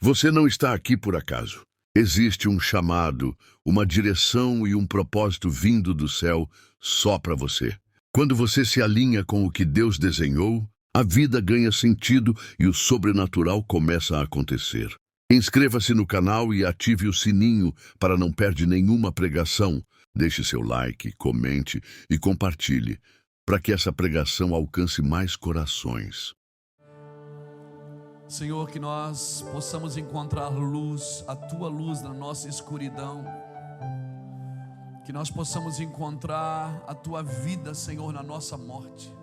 Você não está aqui por acaso. Existe um chamado, uma direção e um propósito vindo do céu só para você. Quando você se alinha com o que Deus desenhou, a vida ganha sentido e o sobrenatural começa a acontecer. Inscreva-se no canal e ative o sininho para não perder nenhuma pregação. Deixe seu like, comente e compartilhe, para que essa pregação alcance mais corações. Senhor, que nós possamos encontrar luz, a Tua luz na nossa escuridão. Que nós possamos encontrar a Tua vida, Senhor, na nossa morte.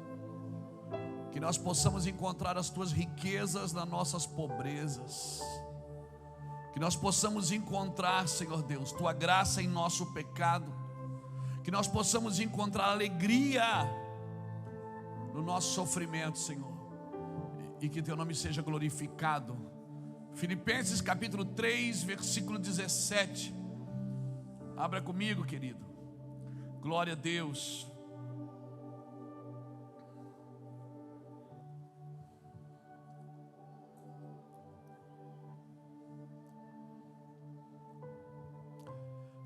Que nós possamos encontrar as Tuas riquezas nas nossas pobrezas. Que nós possamos encontrar, Senhor Deus, Tua graça em nosso pecado. Que nós possamos encontrar alegria no nosso sofrimento, Senhor. E que Teu nome seja glorificado. Filipenses capítulo 3, versículo 17. Abra comigo, querido. Glória a Deus.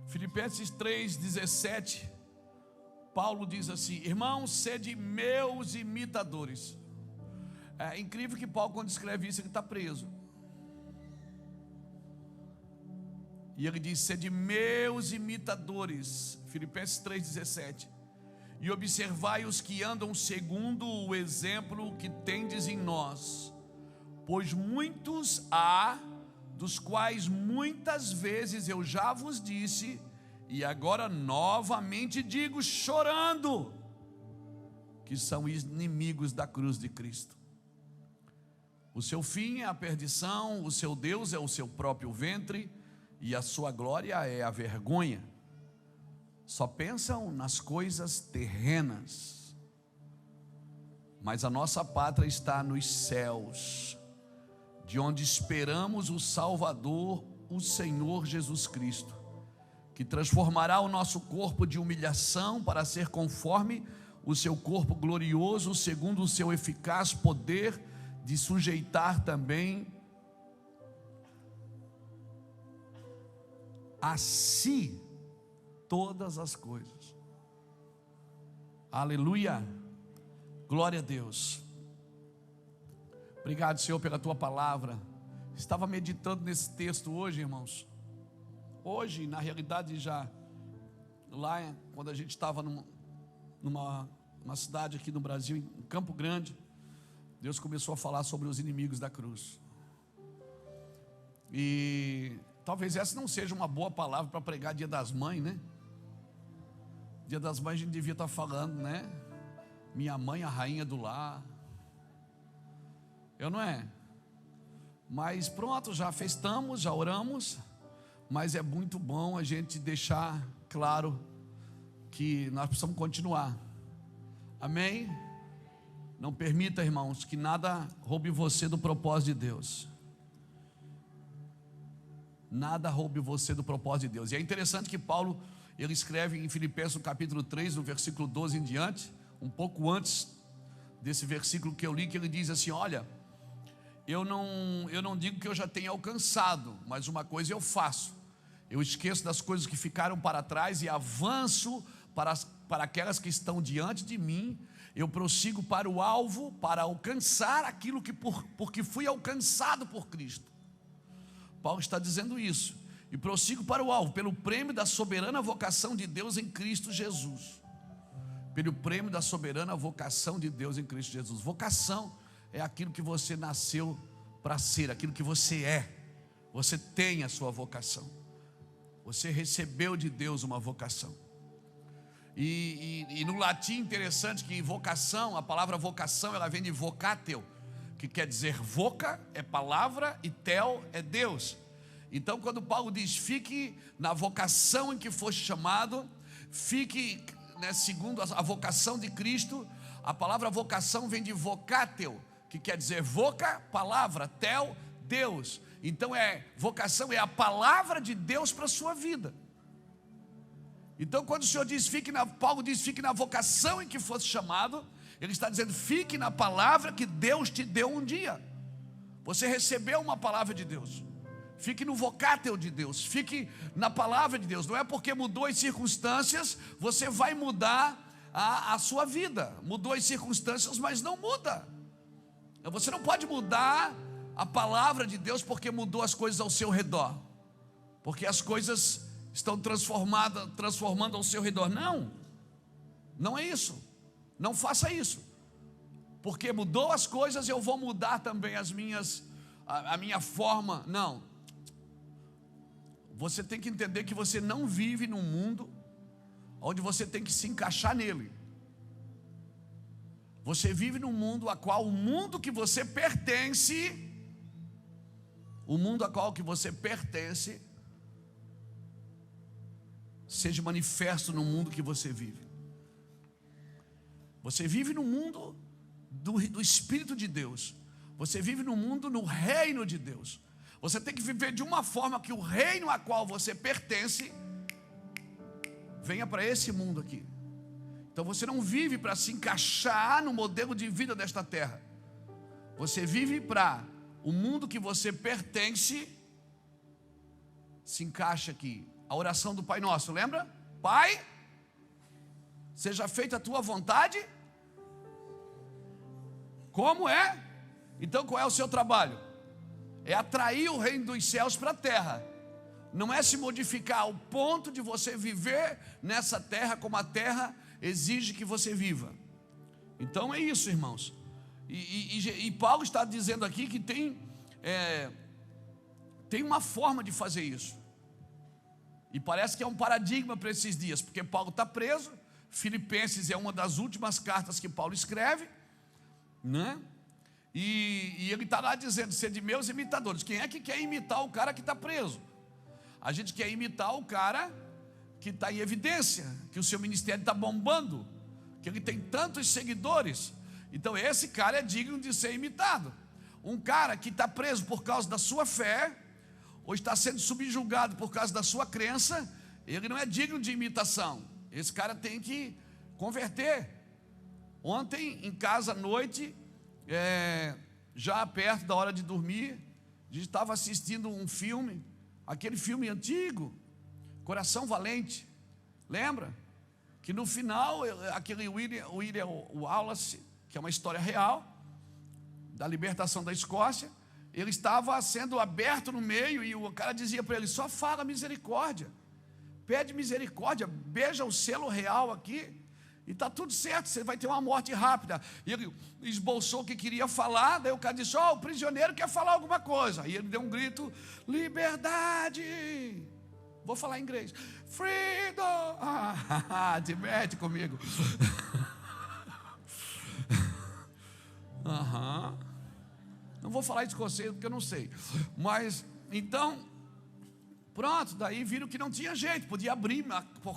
Filipenses 3, 17. Paulo diz assim: irmãos, sede meus imitadores. É incrível que Paulo, quando escreve isso, ele está preso. E ele diz: sede meus imitadores. Filipenses 3,17. E observai os que andam segundo o exemplo que tendes em nós. Pois muitos há, dos quais muitas vezes eu já vos disse, e agora novamente digo, chorando, que são inimigos da cruz de Cristo. O seu fim é a perdição, o seu Deus é o seu próprio ventre, e a sua glória é a vergonha. Só pensam nas coisas terrenas, mas a nossa pátria está nos céus, de onde esperamos o Salvador, o Senhor Jesus Cristo, que transformará o nosso corpo de humilhação para ser conforme o seu corpo glorioso, segundo o seu eficaz poder, de sujeitar também a si todas as coisas. Aleluia, glória a Deus. Obrigado, Senhor, pela Tua palavra. Estava meditando nesse texto hoje, irmãos. Hoje, na realidade, já lá, quando a gente estava numa cidade aqui no Brasil, em Campo Grande, Deus começou a falar sobre os inimigos da cruz. E talvez essa não seja uma boa palavra para pregar Dia das Mães, né? Dia das Mães a gente devia estar falando, né? Minha mãe, a rainha do lar. Eu não é? Mas pronto, já festamos, já oramos. Mas é muito bom a gente deixar claro que nós precisamos continuar. Amém? Não permita, irmãos, que nada roube você do propósito de Deus. Nada roube você do propósito de Deus. E é interessante que Paulo, ele escreve em Filipenses no capítulo 3, no versículo 12 em diante, um pouco antes desse versículo que eu li, que ele diz assim: olha, eu não digo que eu já tenha alcançado, mas uma coisa eu faço: eu esqueço das coisas que ficaram para trás e avanço para aquelas que estão diante de mim. Eu prossigo para o alvo, para alcançar aquilo que porque fui alcançado por Cristo. Paulo está dizendo isso. E prossigo para o alvo, pelo prêmio da soberana vocação de Deus em Cristo Jesus. Pelo prêmio da soberana vocação de Deus em Cristo Jesus. Vocação é aquilo que você nasceu para ser, aquilo que você é. Você tem a sua vocação. Você recebeu de Deus uma vocação. E no latim, interessante que vocação, a palavra vocação, ela vem de vocateo, que quer dizer voca é palavra e tel é Deus. Então, quando Paulo diz: fique na vocação em que foste chamado, fique, né, segundo a vocação de Cristo. A palavra vocação vem de vocateo, que quer dizer voca, palavra, tel, Deus. Então vocação é a palavra de Deus para a sua vida. Então, quando o Senhor diz, Paulo diz, fique na vocação em que fosse chamado, ele está dizendo, fique na palavra que Deus te deu um dia. Você recebeu uma palavra de Deus. Fique no vocátil de Deus, fique na palavra de Deus. Não é porque mudou as circunstâncias, você vai mudar a sua vida. Mudou as circunstâncias, mas não muda. Você não pode mudar a palavra de Deus porque mudou as coisas ao seu redor, porque as coisas estão transformando ao seu redor. Não, não é isso. Não faça isso. Porque mudou as coisas, eu vou mudar também a minha forma. Não. Você tem que entender que você não vive num mundo onde você tem que se encaixar nele. Você vive num mundo a qual o mundo que você pertence, seja manifesto no mundo que você vive. Você vive no mundo do Espírito de Deus. Você vive no mundo, no reino de Deus. Você tem que viver de uma forma que o reino a qual você pertence venha para esse mundo aqui. Então você não vive para se encaixar no modelo de vida desta terra. Você vive para o mundo que você pertence se encaixa aqui. A oração do Pai Nosso, lembra? Pai, seja feita a tua vontade. Como é? Então qual é o seu trabalho? É atrair o reino dos céus para a terra. Não é se modificar ao ponto de você viver nessa terra como a terra exige que você viva. Então é isso, irmãos. E Paulo está dizendo aqui que tem uma forma de fazer isso. E parece que é um paradigma para esses dias, porque Paulo está preso. Filipenses é uma das últimas cartas que Paulo escreve, né? E ele está lá dizendo: sede meus imitadores. Quem é que quer imitar o cara que está preso? A gente quer imitar o cara que está em evidência, que o seu ministério está bombando, que ele tem tantos seguidores. Então esse cara é digno de ser imitado. Um cara que está preso por causa da sua fé, ou está sendo subjugado por causa da sua crença, ele não é digno de imitação. Esse cara tem que converter. Ontem em casa à noite, já perto da hora de dormir, a gente estava assistindo um filme, aquele filme antigo, Coração Valente. Lembra? Que no final, aquele William Wallace, que é uma história real, da libertação da Escócia, ele estava sendo aberto no meio e o cara dizia para ele: só fala misericórdia, pede misericórdia, beija o selo real aqui e está tudo certo, você vai ter uma morte rápida. E ele esboçou o que queria falar, daí o cara disse: o prisioneiro quer falar alguma coisa. Aí ele deu um grito: liberdade. Vou falar em inglês: freedom. Te mete comigo. Não vou falar escocês porque eu não sei. Mas, então, pronto, daí viram que não tinha jeito. Podia abrir,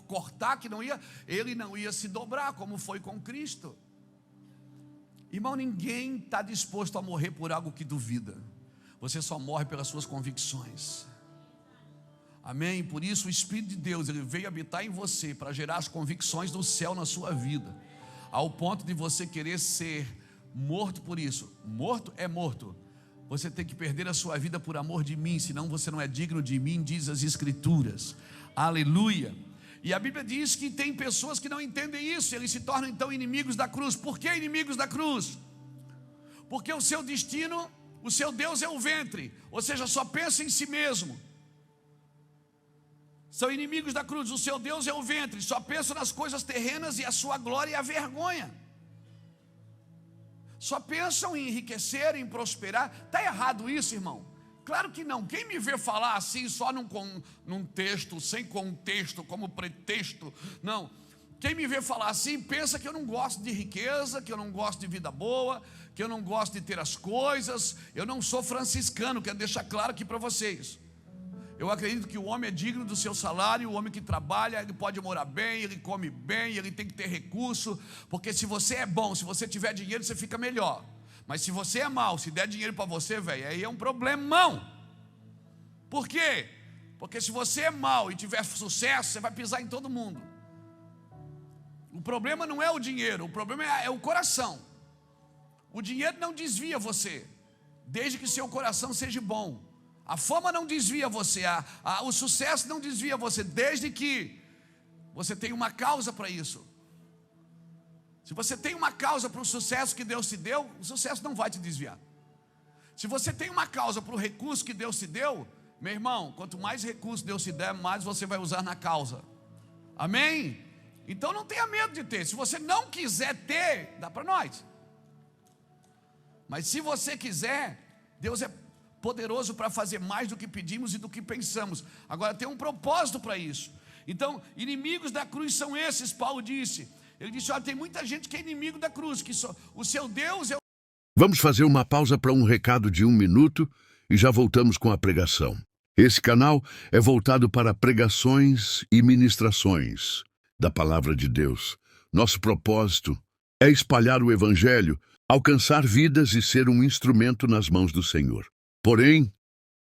cortar, que ele não ia se dobrar, como foi com Cristo. Irmão, ninguém está disposto a morrer por algo que duvida. Você só morre pelas suas convicções. Amém? Por isso o Espírito de Deus, ele veio habitar em você para gerar as convicções do céu na sua vida, ao ponto de você querer ser morto por isso. Morto é morto. Você tem que perder a sua vida por amor de mim, senão você não é digno de mim, diz as Escrituras. Aleluia. E a Bíblia diz que tem pessoas que não entendem isso, eles se tornam então inimigos da cruz. Por que inimigos da cruz? Porque o seu destino, o seu Deus é o ventre, ou seja, só pensa em si mesmo. São inimigos da cruz. O seu Deus é o ventre, só pensa nas coisas terrenas e a sua glória e a vergonha. Só pensam em enriquecer, em prosperar. Está errado isso, irmão? Claro que não. Quem me vê falar assim só num texto, sem contexto, como pretexto, não. Quem me vê falar assim pensa que eu não gosto de riqueza, que eu não gosto de vida boa, que eu não gosto de ter as coisas. Eu não sou franciscano, quero deixar claro aqui para vocês. Eu acredito que o homem é digno do seu salário. O homem que trabalha, ele pode morar bem, ele come bem, ele tem que ter recurso. Porque se você é bom, se você tiver dinheiro, você fica melhor. Mas se você é mau, se der dinheiro para você, velho, aí é um problemão. Por quê? Porque se você é mau e tiver sucesso, você vai pisar em todo mundo. O problema não é o dinheiro, o problema é o coração. O dinheiro não desvia você, desde que seu coração seja bom. A fama não desvia você, o sucesso não desvia você, desde que você tenha uma causa para isso. Se você tem uma causa para o sucesso que Deus te deu, o sucesso não vai te desviar. Se você tem uma causa para o recurso que Deus te deu, meu irmão, quanto mais recurso Deus te der, mais você vai usar na causa. Amém? Então não tenha medo de ter. Se você não quiser ter, dá para nós. Mas se você quiser, Deus é poderoso para fazer mais do que pedimos e do que pensamos. Agora tem um propósito para isso. Então, inimigos da cruz são esses, Paulo disse. Ele disse, olha, tem muita gente que é inimigo da cruz, que o seu Deus é... Vamos fazer uma pausa para um recado de 1 minuto e já voltamos com a pregação. Esse canal é voltado para pregações e ministrações da Palavra de Deus. Nosso propósito é espalhar o Evangelho, alcançar vidas e ser um instrumento nas mãos do Senhor. Porém,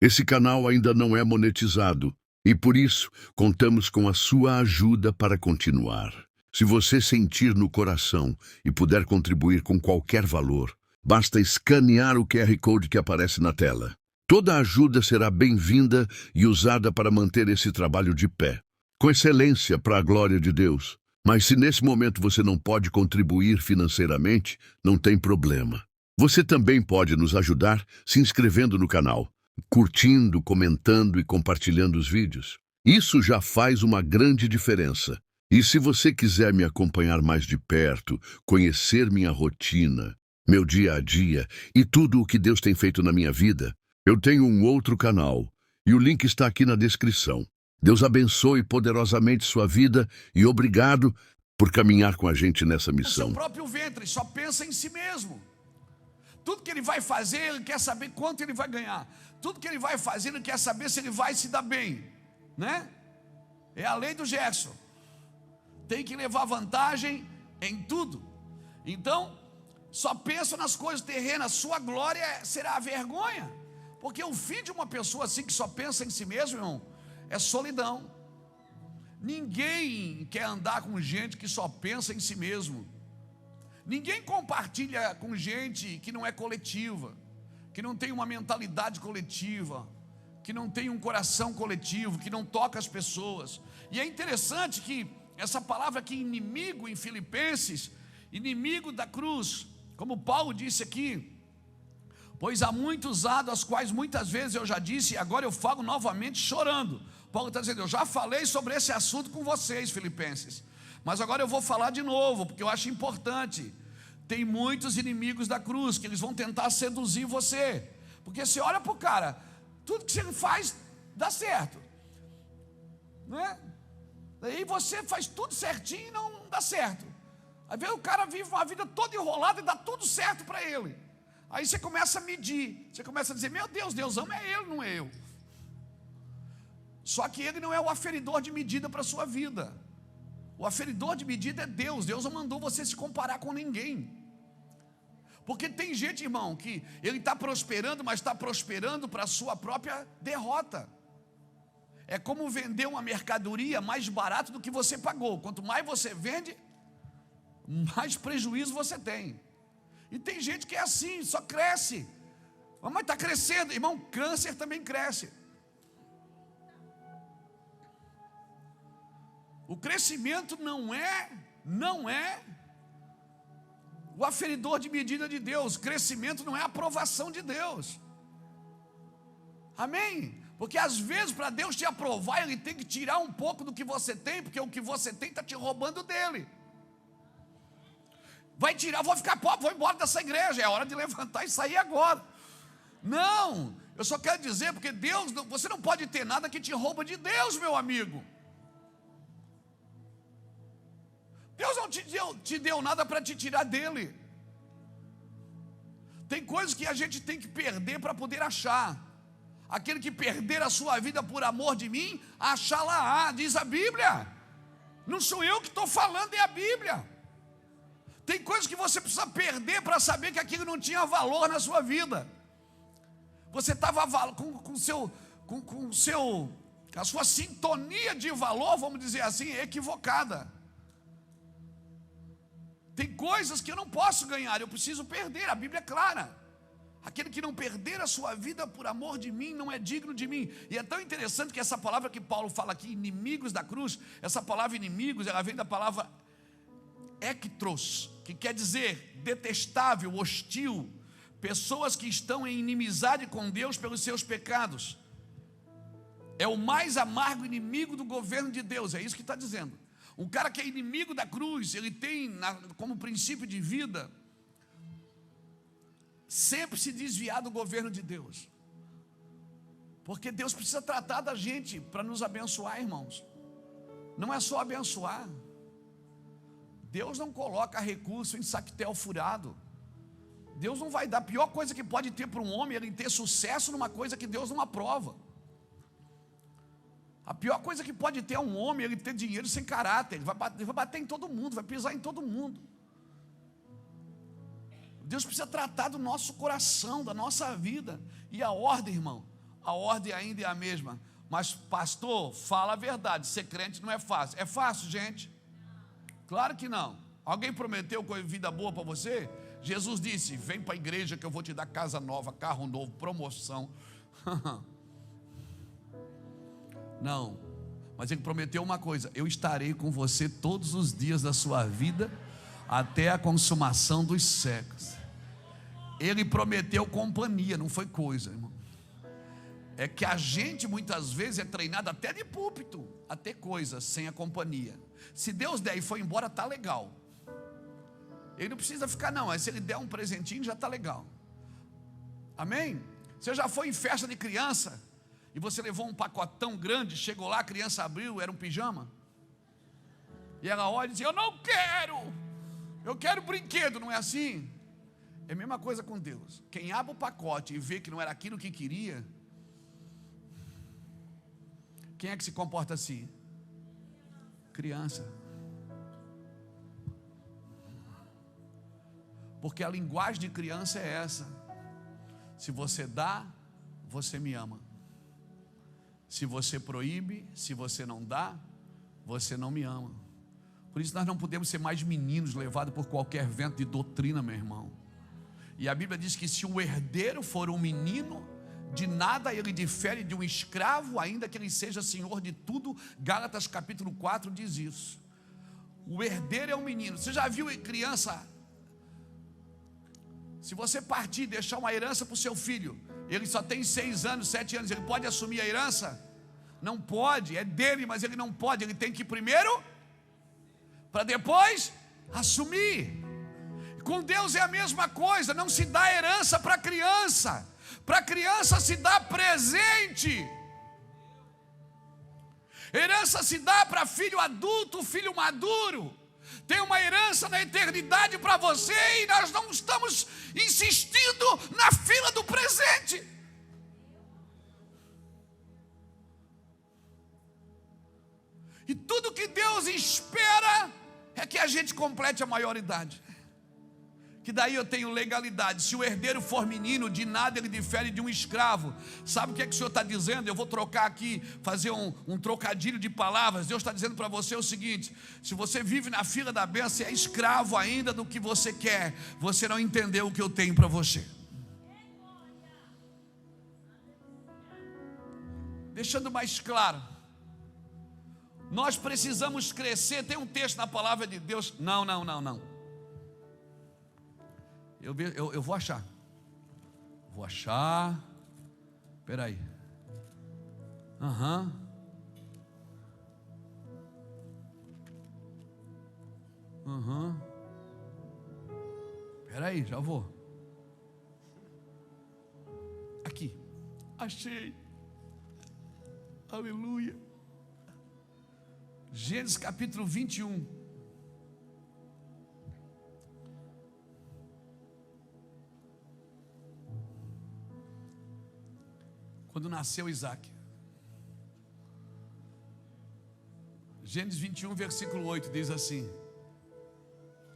esse canal ainda não é monetizado e por isso contamos com a sua ajuda para continuar. Se você sentir no coração e puder contribuir com qualquer valor, basta escanear o QR Code que aparece na tela. Toda ajuda será bem-vinda e usada para manter esse trabalho de pé, com excelência para a glória de Deus. Mas se nesse momento você não pode contribuir financeiramente, não tem problema. Você também pode nos ajudar se inscrevendo no canal, curtindo, comentando e compartilhando os vídeos. Isso já faz uma grande diferença. E se você quiser me acompanhar mais de perto, conhecer minha rotina, meu dia a dia e tudo o que Deus tem feito na minha vida, eu tenho um outro canal e o link está aqui na descrição. Deus abençoe poderosamente sua vida e obrigado por caminhar com a gente nessa missão. O seu próprio ventre só pensa em si mesmo. Tudo que ele vai fazer, ele quer saber quanto ele vai ganhar. Tudo que ele vai fazer, ele quer saber se ele vai se dar bem, né? É a lei do Gerson. Tem que levar vantagem em tudo. Então, só pensa nas coisas terrenas. Sua glória será a vergonha. Porque o fim de uma pessoa assim que só pensa em si mesmo, irmão, é solidão. Ninguém quer andar com gente que só pensa em si mesmo. Ninguém compartilha com gente que não é coletiva, que não tem uma mentalidade coletiva, que não tem um coração coletivo, que não toca as pessoas. E é interessante que essa palavra aqui, inimigo, em Filipenses, inimigo da cruz, como Paulo disse aqui, pois há muitos usado, as quais muitas vezes eu já disse, e agora eu falo novamente chorando. Paulo está dizendo, eu já falei sobre esse assunto com vocês, Filipenses, mas agora eu vou falar de novo, porque eu acho importante. Tem muitos inimigos da cruz, que eles vão tentar seduzir você, porque você olha para o cara, tudo que você faz dá certo, né? Daí você faz tudo certinho e não dá certo. Aí vem o cara vive uma vida toda enrolada e dá tudo certo para ele. Aí você começa a medir, você começa a dizer, meu Deus, Deus ama é ele, não é eu. Só que ele não é o aferidor de medida para a sua vida. O aferidor de medida é Deus. Deus não mandou você se comparar com ninguém. Porque tem gente, irmão, que ele está prosperando, mas está prosperando para a sua própria derrota. É como vender uma mercadoria mais barato do que você pagou. Quanto mais você vende, mais prejuízo você tem. E tem gente que é assim, só cresce. Mas está crescendo, irmão, câncer também cresce. O crescimento não é o aferidor de medida de Deus. Crescimento não é a aprovação de Deus. Amém? Porque às vezes para Deus te aprovar, Ele tem que tirar um pouco do que você tem, porque o que você tem está te roubando dele. Vai tirar, vou ficar pobre, vou embora dessa igreja, é hora de levantar e sair agora. Não, eu só quero dizer, porque Deus, você não pode ter nada que te rouba de Deus, meu amigo. Deus não te deu nada para te tirar dele. Tem coisas que a gente tem que perder para poder achar. Aquele que perder a sua vida por amor de mim, achá-la-á, diz a Bíblia. Não sou eu que estou falando, é a Bíblia. Tem coisas que você precisa perder para saber que aquilo não tinha valor na sua vida. Você estava a sua sintonia de valor, vamos dizer assim, equivocada. Tem coisas que eu não posso ganhar, eu preciso perder, a Bíblia é clara. Aquele que não perder a sua vida por amor de mim não é digno de mim. E é tão interessante que essa palavra que Paulo fala aqui, inimigos da cruz, essa palavra inimigos, ela vem da palavra ektros, que quer dizer detestável, hostil, pessoas que estão em inimizade com Deus pelos seus pecados. É o mais amargo inimigo do governo de Deus, é isso que está dizendo. Um cara que é inimigo da cruz, ele tem como princípio de vida sempre se desviar do governo de Deus, porque Deus precisa tratar da gente para nos abençoar, irmãos. Não é só abençoar. Deus não coloca recurso em saquetel furado. Deus não vai dar. A pior coisa que pode ter para um homem é ele ter sucesso numa coisa que Deus não aprova. A pior coisa que pode ter um homem é ele ter dinheiro sem caráter. Ele vai bater em todo mundo, vai pisar em todo mundo. Deus precisa tratar do nosso coração, da nossa vida. E a ordem, irmão, a ordem ainda é a mesma. Mas pastor, fala a verdade, ser crente não é fácil. É fácil, gente? Claro que não. Alguém prometeu vida boa para você? Jesus disse, vem para a igreja que eu vou te dar casa nova, carro novo, promoção. Não, mas ele prometeu uma coisa: eu estarei com você todos os dias da sua vida, até a consumação dos séculos. Ele prometeu companhia, não foi coisa, irmão. É que a gente muitas vezes é treinado até de púlpito a ter coisas sem a companhia. Se Deus der e for embora, tá legal. Ele não precisa ficar não, mas se ele der um presentinho já tá legal. Amém? Você já foi em festa de criança e você levou um pacotão grande, chegou lá, a criança abriu, era um pijama, e ela olha e diz, eu quero brinquedo, não é assim? É a mesma coisa com Deus. Quem abre o pacote e vê que não era aquilo que queria, quem é que se comporta assim? Criança. Porque a linguagem de criança é essa: se você dá, você me ama. Se você proíbe, se você não dá, você não me ama. Por isso nós não podemos ser mais meninos levados por qualquer vento de doutrina, meu irmão. E a Bíblia diz que se o herdeiro for um menino, de nada ele difere de um escravo, ainda que ele seja senhor de tudo. Gálatas capítulo 4 diz isso. O herdeiro é um menino. Você já viu criança? Se você partir e deixar uma herança para o seu filho, ele só tem 6 anos, 7 anos, ele pode assumir a herança? Não pode, é dele, mas ele não pode. Ele tem que ir primeiro, para depois assumir. Com Deus é a mesma coisa. Não se dá herança para criança. Para criança se dá presente. Herança se dá para filho adulto, filho maduro. Tem uma herança na eternidade para você e nós não estamos insistindo na fila do presente. E tudo que Deus espera é que a gente complete a maioridade. Que daí eu tenho legalidade. Se o herdeiro for menino, de nada ele difere de um escravo. Sabe o que é que o Senhor está dizendo? Eu vou trocar aqui, fazer um trocadilho de palavras. Deus está dizendo para você o seguinte: se você vive na fila da bênção, você é escravo ainda do que você quer. Você não entendeu o que eu tenho para você. Deixando mais claro, nós precisamos crescer. Tem um texto na palavra de Deus. Não. Eu vou achar. Vou achar. Espera aí. Espera aí, já vou. Aqui. Achei. Aleluia. Gênesis capítulo 21. Quando nasceu Isaac. Gênesis 21, versículo 8 diz assim: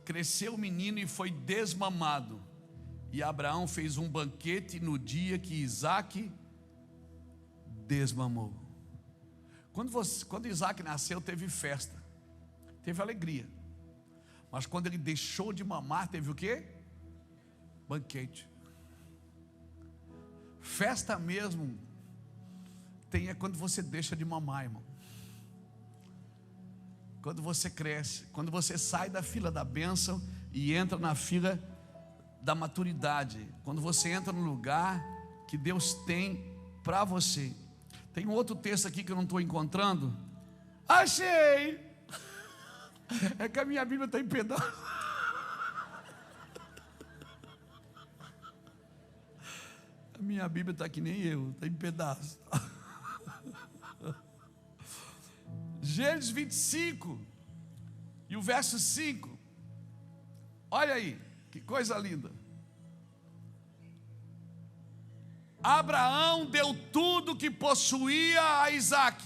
cresceu o menino e foi desmamado, e Abraão fez um banquete no dia que Isaac desmamou. Quando Isaac nasceu, teve festa, teve alegria. Mas quando ele deixou de mamar, teve o quê? Banquete. Festa mesmo é quando você deixa de mamar, irmão. Quando você cresce, quando você sai da fila da bênção e entra na fila da maturidade, quando você entra no lugar que Deus tem para você. Tem um outro texto aqui que eu não estou encontrando. Achei! É que a minha Bíblia está em pedaços. A minha Bíblia está que nem eu, está em pedaços. Gênesis 25 e o verso 5. Olha aí, que coisa linda. Abraão deu tudo que possuía a Isaque,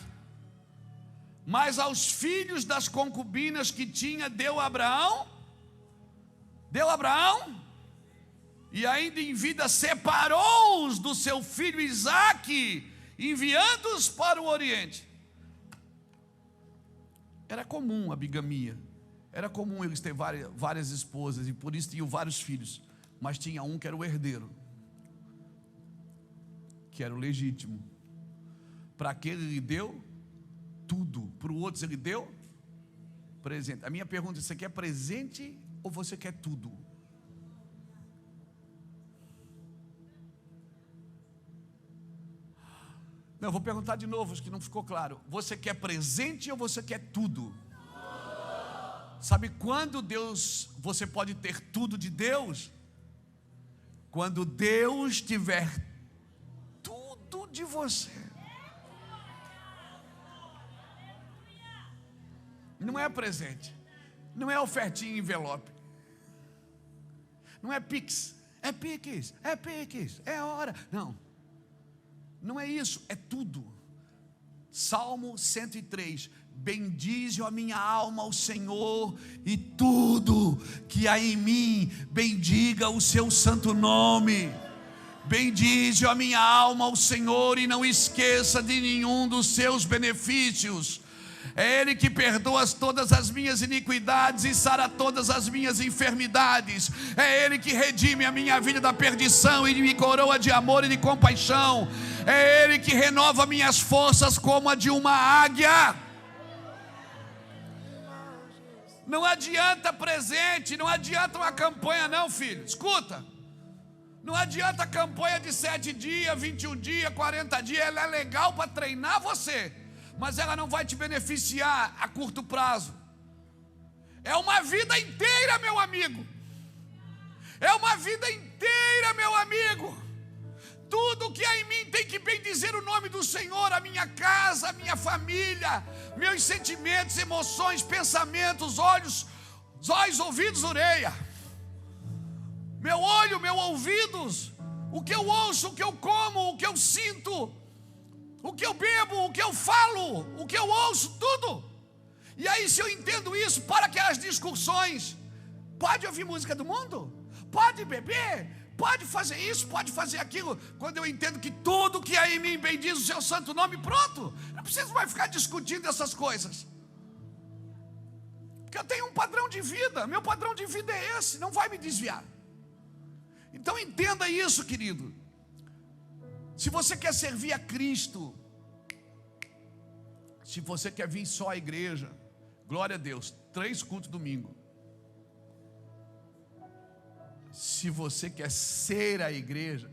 mas aos filhos das concubinas que tinha deu Abraão, e ainda em vida separou-os do seu filho Isaque, enviando-os para o Oriente. Era comum a bigamia, era comum eles ter várias esposas, e por isso tinham vários filhos, mas tinha um que era o herdeiro, que era o legítimo. Para aquele ele deu tudo, para o outro ele deu presente. A minha pergunta é: você quer presente ou você quer tudo? Não, eu vou perguntar de novo, acho que não ficou claro. Você quer presente ou você quer tudo? Sabe quando você pode ter tudo de Deus? Quando Deus tiver tudo de você. Não é presente, não é ofertinha em envelope, não é pix, é hora. Não é isso, é tudo. Salmo 103: bendize a minha alma ao Senhor, e tudo que há em mim, bendiga o seu santo nome. Bendize a minha alma ao Senhor, e não esqueça de nenhum dos seus benefícios. É Ele que perdoa todas as minhas iniquidades e sara todas as minhas enfermidades. É Ele que redime a minha vida da perdição e me coroa de amor e de compaixão. É Ele que renova minhas forças como a de uma águia. Não adianta presente, não adianta uma campanha não, filho. Escuta, não adianta campanha de 7 dias, 21 dias, 40 dias. Ela é legal para treinar você, mas ela não vai te beneficiar a curto prazo. É uma vida inteira, meu amigo. É uma vida inteira, meu amigo. Tudo que há em mim tem que bendizer o nome do Senhor. A minha casa, a minha família, meus sentimentos, emoções, pensamentos, olhos, ouvidos, orelha. Meu olho, meus ouvidos, o que eu ouço, o que eu como, o que eu sinto, o que eu bebo, o que eu falo, o que eu ouço, tudo. E aí, se eu entendo isso, para aquelas discussões. Pode ouvir música do mundo? Pode beber? Pode fazer isso, pode fazer aquilo. Quando eu entendo que tudo que há em mim bendiz o seu santo nome, pronto. Não preciso mais ficar discutindo essas coisas, porque eu tenho um padrão de vida. Meu padrão de vida é esse, não vai me desviar. Então entenda isso, querido. Se você quer servir a Cristo, se você quer vir só à igreja, glória a Deus, 3 cultos domingo. Se você quer ser a igreja,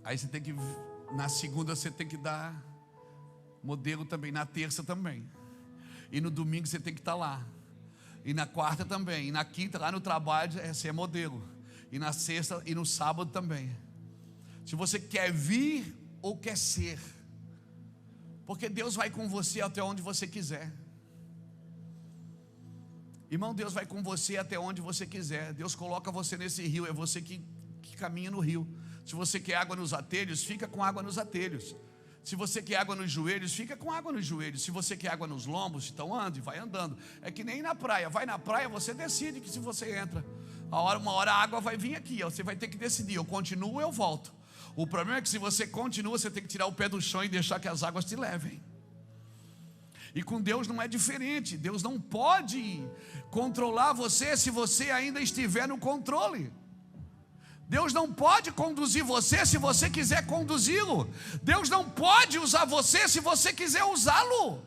aí você tem que, na segunda você tem que dar modelo também, na terça também, e no domingo você tem que estar lá, e na quarta também, e na quinta lá no trabalho você é modelo, e na sexta e no sábado também. Se você quer vir ou quer ser, porque Deus vai com você até onde você quiser. Irmão, Deus vai com você até onde você quiser. Deus coloca você nesse rio, é você que caminha no rio. Se você quer água nos atelhos, fica com água nos atelhos. Se você quer água nos joelhos, fica com água nos joelhos. Se você quer água nos lombos, então ande, vai andando. É que nem na praia, vai na praia, você decide que se você entra, uma hora a água vai vir aqui, você vai ter que decidir, eu continuo ou eu volto. O problema é que se você continua, você tem que tirar o pé do chão e deixar que as águas te levem. E com Deus não é diferente. Deus não pode controlar você se você ainda estiver no controle. Deus não pode conduzir você se você quiser conduzi-lo. Deus não pode usar você se você quiser usá-lo.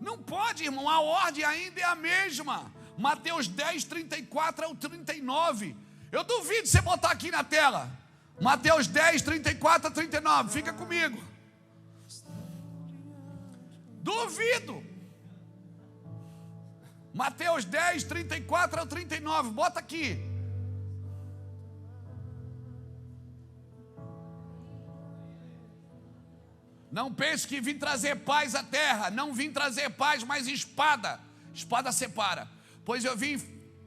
Não pode, irmão, a ordem ainda é a mesma. Mateus 10, 34 ao 39. Eu duvido você botar aqui na tela. Mateus 10, 34 a 39. Fica comigo. Duvido. Mateus 10, 34 ao 39. Bota aqui. Não pense que vim trazer paz à terra. Não vim trazer paz, mas espada. Espada separa. Pois eu vim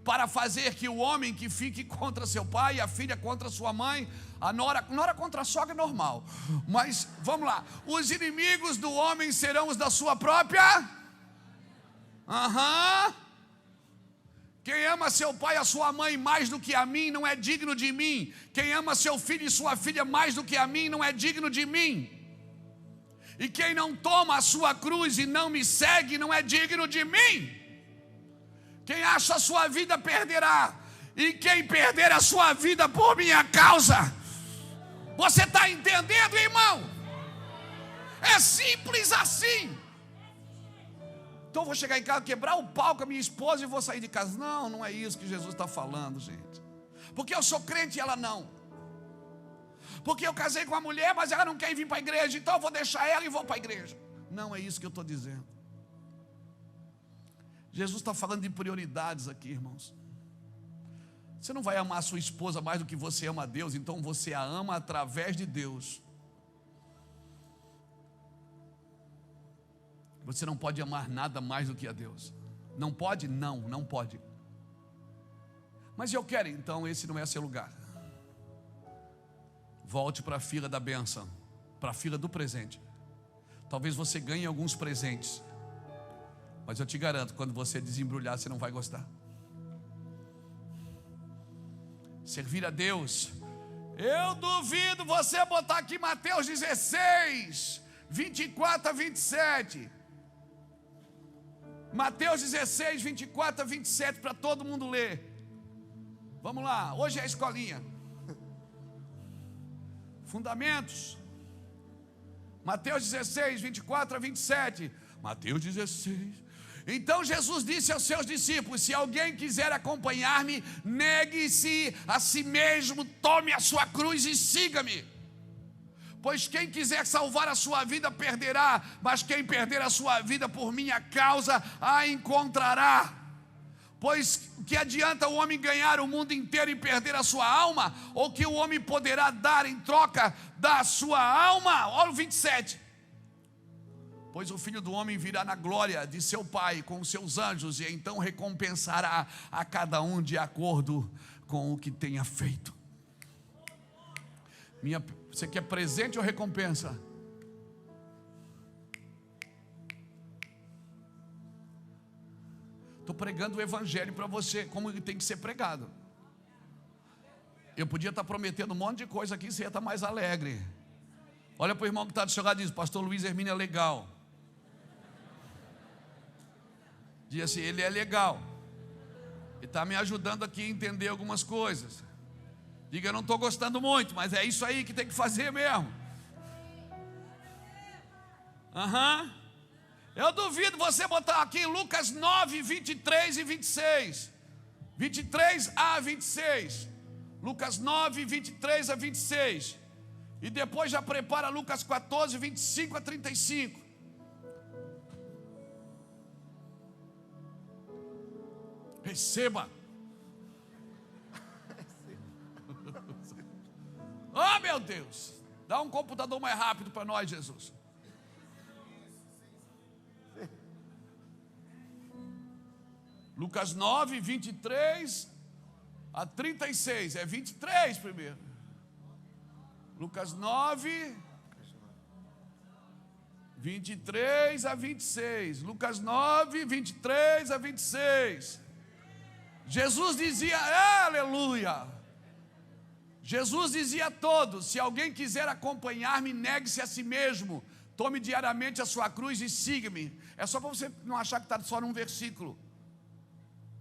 para fazer que o homem que fique contra seu pai, a filha contra sua mãe, a nora contra a sogra é normal. Mas vamos lá. Os inimigos do homem serão os da sua própria. Quem ama seu pai e a sua mãe mais do que a mim não é digno de mim. Quem ama seu filho e sua filha mais do que a mim não é digno de mim. E quem não toma a sua cruz e não me segue não é digno de mim. Quem acha a sua vida perderá, e quem perder a sua vida por minha causa. Você está entendendo, irmão? É simples assim. Então eu vou chegar em casa, quebrar o pau com a minha esposa e vou sair de casa. Não, não é isso que Jesus está falando, gente. Porque eu sou crente e ela não. Porque eu casei com uma mulher, mas ela não quer vir para a igreja, então eu vou deixar ela e vou para a igreja. Não é isso que eu estou dizendo. Jesus está falando de prioridades aqui, irmãos. Você não vai amar a sua esposa mais do que você ama a Deus, então você a ama através de Deus. Você não pode amar nada mais do que a Deus. Não pode? Não pode. Mas eu quero, então esse não é seu lugar. Volte para a fila da bênção, para a fila do presente. Talvez você ganhe alguns presentes, mas eu te garanto, quando você desembrulhar, você não vai gostar. Servir a Deus. Eu duvido você botar aqui Mateus 16, 24 a 27. Mateus 16, 24 a 27, para todo mundo ler. Vamos lá, hoje é a escolinha. Fundamentos. Mateus 16, 24 a 27. Mateus 16. Então Jesus disse aos seus discípulos: se alguém quiser acompanhar-me, negue-se a si mesmo, tome a sua cruz e siga-me. Pois quem quiser salvar a sua vida perderá, mas quem perder a sua vida por minha causa a encontrará. Pois que adianta o homem ganhar o mundo inteiro e perder a sua alma? Ou que o homem poderá dar em troca da sua alma? Olha o 27. Pois o Filho do Homem virá na glória de seu Pai com os seus anjos, e então recompensará a cada um de acordo com o que tenha feito. Você quer presente ou recompensa? Estou pregando o evangelho para você, como ele tem que ser pregado. Eu podia estar prometendo um monte de coisa aqui, você ia estar mais alegre. Olha para o irmão que está do seu lado e diz: pastor Luiz Hermínio é legal. Diz assim: ele é legal. Ele está me ajudando aqui a entender algumas coisas. Diga: eu não estou gostando muito, mas é isso aí que tem que fazer mesmo. Eu duvido você botar aqui Lucas 9, 23 e 26. 23 a 26. Lucas 9, 23 a 26. E depois já prepara Lucas 14, 25 a 35. Receba. Oh, meu Deus. Dá um computador mais rápido para nós, Jesus. Lucas 9, 23 a 36. É 23 primeiro. Lucas 9, 23 a 26. Lucas 9, 23 a 26. Jesus dizia, aleluia. Jesus dizia a todos: se alguém quiser acompanhar-me, negue-se a si mesmo, tome diariamente a sua cruz e siga-me. É só para você não achar que está só num versículo.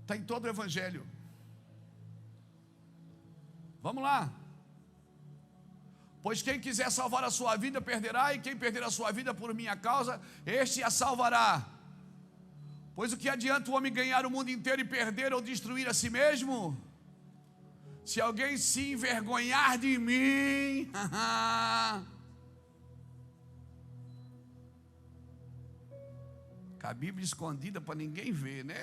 Está em todo o evangelho. Vamos lá. Pois quem quiser salvar a sua vida perderá, e quem perder a sua vida por minha causa, este a salvará. Pois o que adianta o homem ganhar o mundo inteiro e perder ou destruir a si mesmo? Se alguém se envergonhar de mim, com a Bíblia escondida para ninguém ver, né?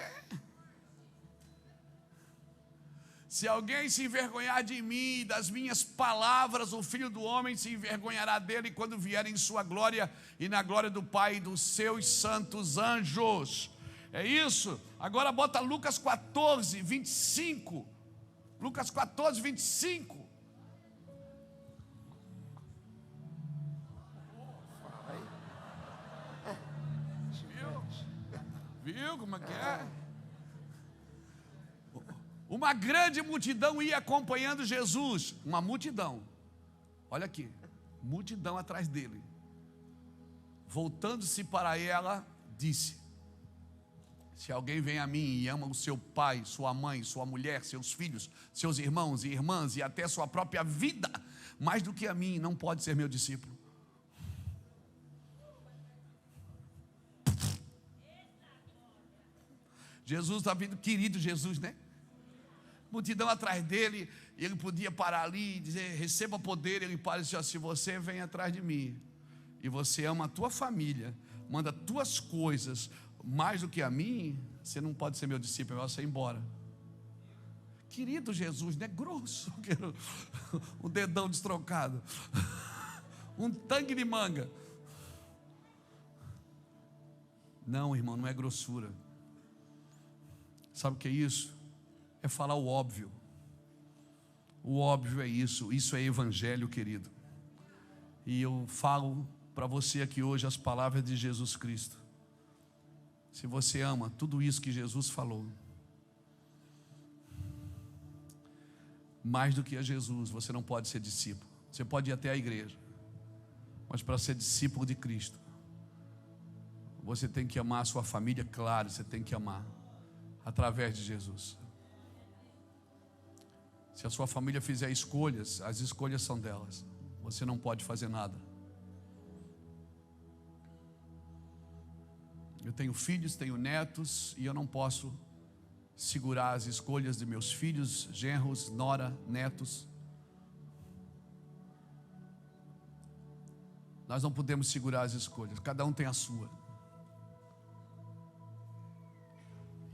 Se alguém se envergonhar de mim e das minhas palavras, o Filho do Homem se envergonhará dele quando vier em sua glória e na glória do Pai e dos seus santos anjos. É isso? Agora bota Lucas 14, 25. Lucas 14, 25. Viu como é que é? Uma grande multidão ia acompanhando Jesus. Uma multidão. Olha aqui. Multidão atrás dele. Voltando-se para ela, disse: se alguém vem a mim e ama o seu pai, sua mãe, sua mulher, seus filhos, seus irmãos e irmãs e até sua própria vida, mais do que a mim, não pode ser meu discípulo. Jesus está vindo, querido Jesus, né? Multidão atrás dele, e ele podia parar ali e dizer: receba poder. Ele para e diz: se você vem atrás de mim e você ama a tua família, manda tuas coisas mais do que a mim, você não pode ser meu discípulo, é melhor você ir embora. Querido Jesus, né? Grosso, um dedão destrocado, um tangue de manga. Não, irmão, não é grossura. Sabe o que é isso? É falar o óbvio. O óbvio é isso. Isso é evangelho, querido. E eu falo para você aqui hoje as palavras de Jesus Cristo. Se você ama tudo isso que Jesus falou, mais do que a Jesus, você não pode ser discípulo. Você pode ir até a igreja, mas para ser discípulo de Cristo, você tem que amar a sua família, claro, você tem que amar através de Jesus. Se a sua família fizer escolhas, as escolhas são delas. Você não pode fazer nada. Eu tenho filhos, tenho netos, e eu não posso segurar as escolhas de meus filhos, genros, nora, netos. Nós não podemos segurar as escolhas, cada um tem a sua.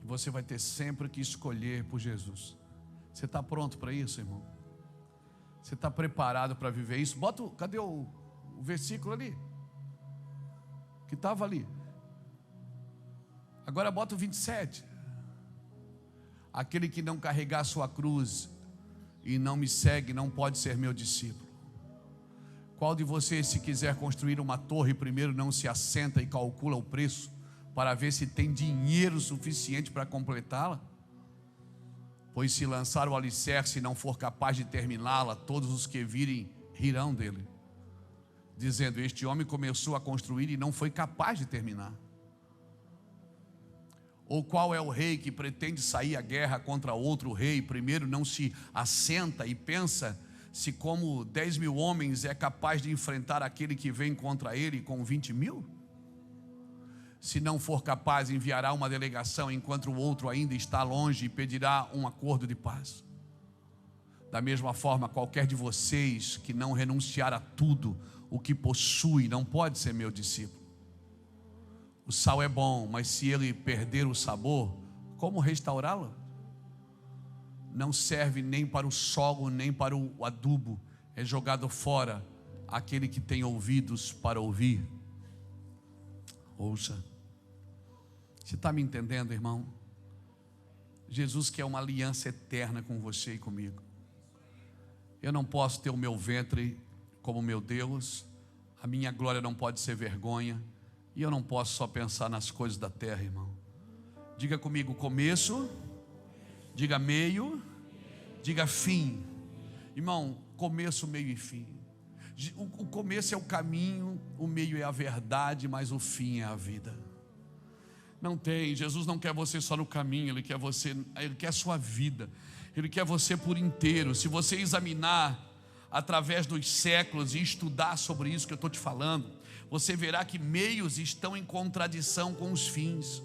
E você vai ter sempre que escolher por Jesus. Você está pronto para isso, irmão? Você está preparado para viver isso? Cadê o versículo ali? Que estava ali. Agora bota o 27. Aquele que não carregar a sua cruz e não me segue, não pode ser meu discípulo. Qual de vocês, se quiser construir uma torre, primeiro não se assenta e calcula o preço para ver se tem dinheiro suficiente para completá-la? Pois se lançar o alicerce e não for capaz de terminá-la, todos os que virem rirão dele, dizendo: este homem começou a construir e não foi capaz de terminar. Ou qual é o rei que pretende sair à guerra contra outro rei, primeiro não se assenta e pensa se como 10.000 homens é capaz de enfrentar aquele que vem contra ele com 20.000? Se não for capaz, enviará uma delegação enquanto o outro ainda está longe e pedirá um acordo de paz. Da mesma forma, qualquer de vocês que não renunciar a tudo o que possui não pode ser meu discípulo. O sal é bom, mas se ele perder o sabor, como restaurá-lo? Não serve nem para o solo, nem para o adubo. É jogado fora aquele que tem ouvidos para ouvir. Ouça. Você está me entendendo, irmão? Jesus quer uma aliança eterna com você e comigo. Eu não posso ter o meu ventre como meu Deus. A minha glória não pode ser vergonha. E eu não posso só pensar nas coisas da terra, irmão. Diga comigo: começo. Diga meio. Diga fim. Irmão, começo, meio e fim. O começo é o caminho, o meio é a verdade, mas o fim é a vida. Não tem, Jesus não quer você só no caminho, Ele quer você, Ele quer a sua vida. Ele quer você por inteiro. Se você examinar através dos séculos e estudar sobre isso que eu estou te falando, você verá que meios estão em contradição com os fins.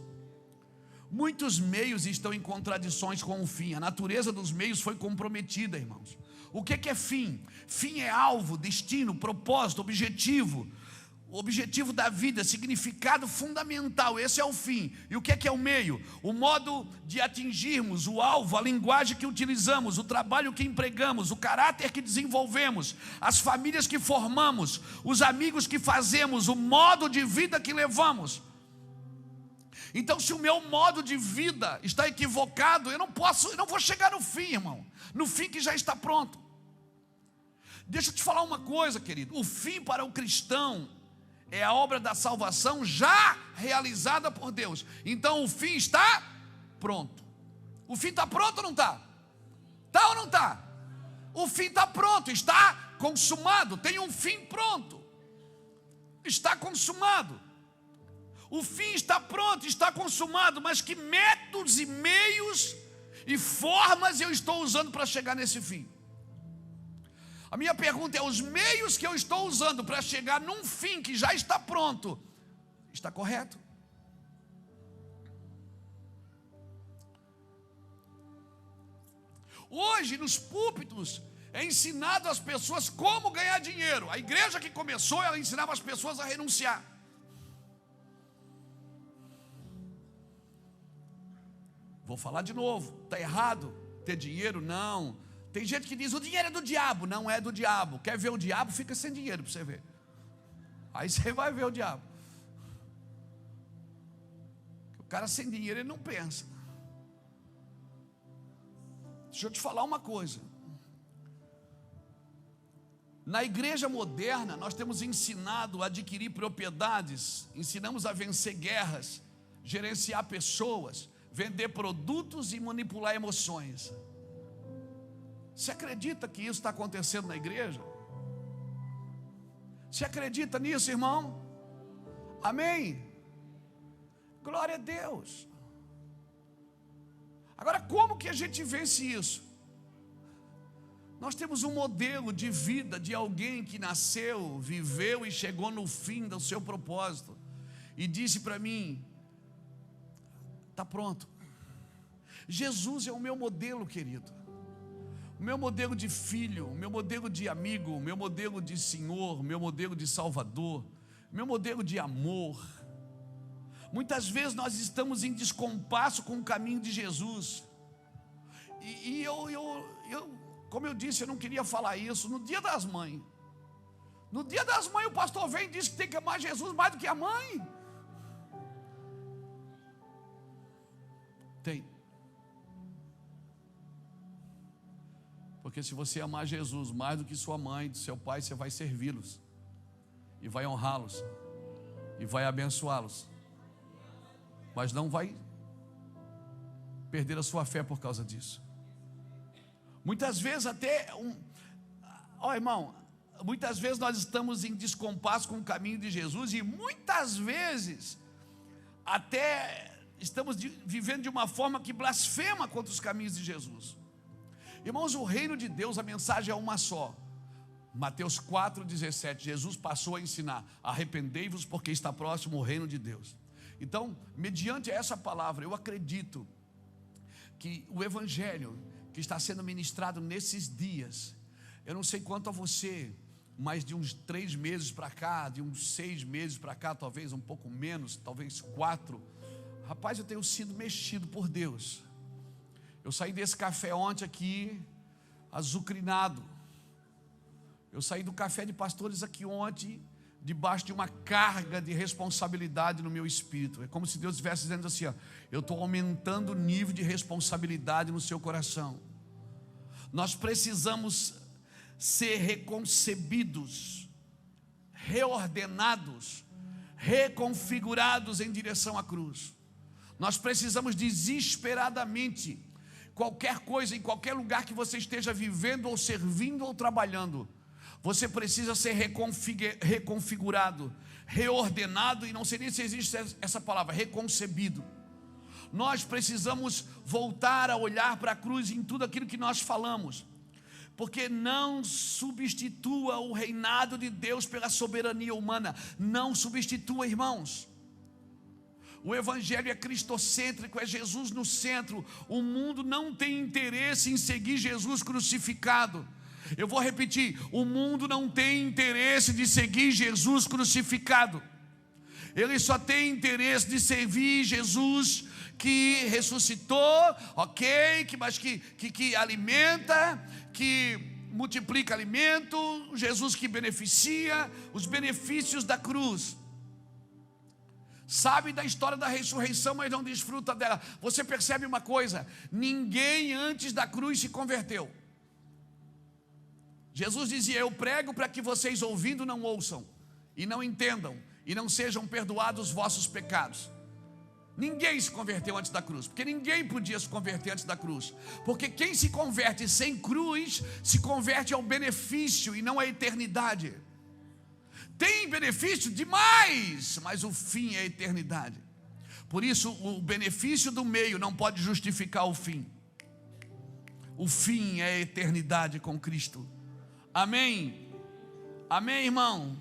Muitos meios estão em contradições com o fim. A natureza dos meios foi comprometida, irmãos. O que é fim? Fim é alvo, destino, propósito, objetivo. O objetivo da vida, significado fundamental, esse é o fim. E o que é o meio? O modo de atingirmos o alvo, a linguagem que utilizamos, o trabalho que empregamos, o caráter que desenvolvemos, as famílias que formamos, os amigos que fazemos, o modo de vida que levamos. Então, se o meu modo de vida está equivocado, eu não vou chegar no fim, irmão. No fim que já está pronto. Deixa eu te falar uma coisa, querido. O fim para o cristão é a obra da salvação já realizada por Deus. Então o fim está pronto. O fim está pronto ou não está? Está ou não está? O fim está pronto, está consumado. Tem um fim pronto. Está consumado. O fim está pronto, está consumado. Mas que métodos e meios e formas eu estou usando para chegar nesse fim? A minha pergunta é: os meios que eu estou usando para chegar num fim que já está pronto, está correto? Hoje, nos púlpitos, é ensinado às pessoas como ganhar dinheiro. A igreja que começou, ela ensinava as pessoas a renunciar. Vou falar de novo, está errado ter dinheiro? Não. Tem gente que diz: o dinheiro é do diabo. Não é do diabo. Quer ver o diabo? Fica sem dinheiro para você ver. Aí você vai ver o diabo. O cara sem dinheiro, ele não pensa. Deixa eu te falar uma coisa. Na igreja moderna, nós temos ensinado a adquirir propriedades, ensinamos a vencer guerras, gerenciar pessoas, vender produtos e manipular emoções. Você acredita que isso está acontecendo na igreja? Você acredita nisso, irmão? Amém? Glória a Deus. Agora, como que a gente vence isso? Nós temos um modelo de vida de alguém que nasceu, viveu e chegou no fim do seu propósito e disse para mim: está pronto. Jesus é o meu modelo, querido. O meu modelo de filho, o meu modelo de amigo, o meu modelo de Senhor, o meu modelo de Salvador, o meu modelo de amor. Muitas vezes nós estamos em descompasso com o caminho de Jesus. E como eu disse, eu não queria falar isso. No dia das mães, o pastor vem e diz que tem que amar Jesus mais do que a mãe. Tem. Porque se você amar Jesus mais do que sua mãe, do seu pai, você vai servi-los, e vai honrá-los, e vai abençoá-los, mas não vai perder a sua fé por causa disso. Muitas vezes irmão, muitas vezes nós estamos em descompasso com o caminho de Jesus, e muitas vezes até estamos vivendo de uma forma que blasfema contra os caminhos de Jesus. Irmãos, o reino de Deus, a mensagem é uma só. Mateus 4,17, Jesus passou a ensinar: arrependei-vos porque está próximo o reino de Deus. Então, mediante essa palavra, eu acredito que o evangelho que está sendo ministrado nesses dias, eu não sei quanto a você, mas de uns 3 meses para cá, de uns 6 meses para cá, talvez um pouco menos, talvez 4, rapaz, eu tenho sido mexido por Deus. Eu saí desse café ontem aqui, azucrinado. Eu saí do café de pastores aqui ontem, debaixo de uma carga de responsabilidade no meu espírito. É como se Deus estivesse dizendo assim: ó, eu estou aumentando o nível de responsabilidade no seu coração. Nós precisamos ser reconcebidos, reordenados, reconfigurados em direção à cruz. Nós precisamos desesperadamente, qualquer coisa, em qualquer lugar que você esteja vivendo ou servindo ou trabalhando, você precisa ser reconfigurado, reordenado, e não sei nem se existe essa palavra, reconcebido. nós precisamos voltar a olhar para a cruz em tudo aquilo que nós falamos, porque não substitua o reinado de Deus pela soberania humana. Não substitua, irmãos. O evangelho é cristocêntrico, é Jesus no centro. O mundo não tem interesse em seguir Jesus crucificado. Eu vou repetir: o mundo não tem interesse de seguir Jesus crucificado. Ele só tem interesse de servir Jesus que ressuscitou, ok, mas que alimenta, que multiplica alimento, Jesus que beneficia, os benefícios da cruz. Sabe da história da ressurreição, mas não desfruta dela. Você percebe uma coisa: ninguém antes da cruz se converteu. Jesus dizia: eu prego para que vocês ouvindo não ouçam, e não entendam, e não sejam perdoados os vossos pecados. Ninguém se converteu antes da cruz, porque ninguém podia se converter antes da cruz, porque quem se converte sem cruz, se converte ao benefício e não à eternidade. Tem benefício demais, mas o fim é a eternidade. Por isso o benefício do meio não pode justificar o fim. O fim é a eternidade com Cristo. Amém? Amém, irmão?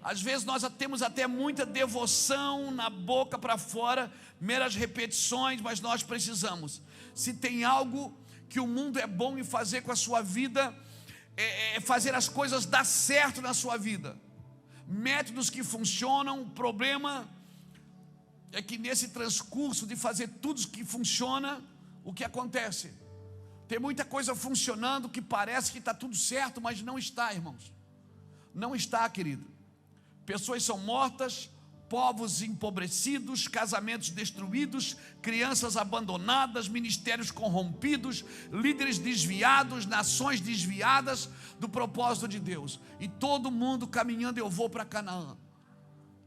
Às vezes nós temos até muita devoção na boca para fora, meras repetições, mas nós precisamos. Se tem algo que o mundo é bom em fazer com a sua vida, é fazer as coisas dar certo na sua vida. Métodos que funcionam. O problema é que nesse transcurso de fazer tudo que funciona, o que acontece? Tem muita coisa funcionando que parece que está tudo certo, mas não está, irmãos. Não está, querido. Pessoas são mortas, povos empobrecidos, casamentos destruídos, crianças abandonadas, ministérios corrompidos, líderes desviados, nações desviadas do propósito de Deus. E todo mundo caminhando: eu vou para Canaã.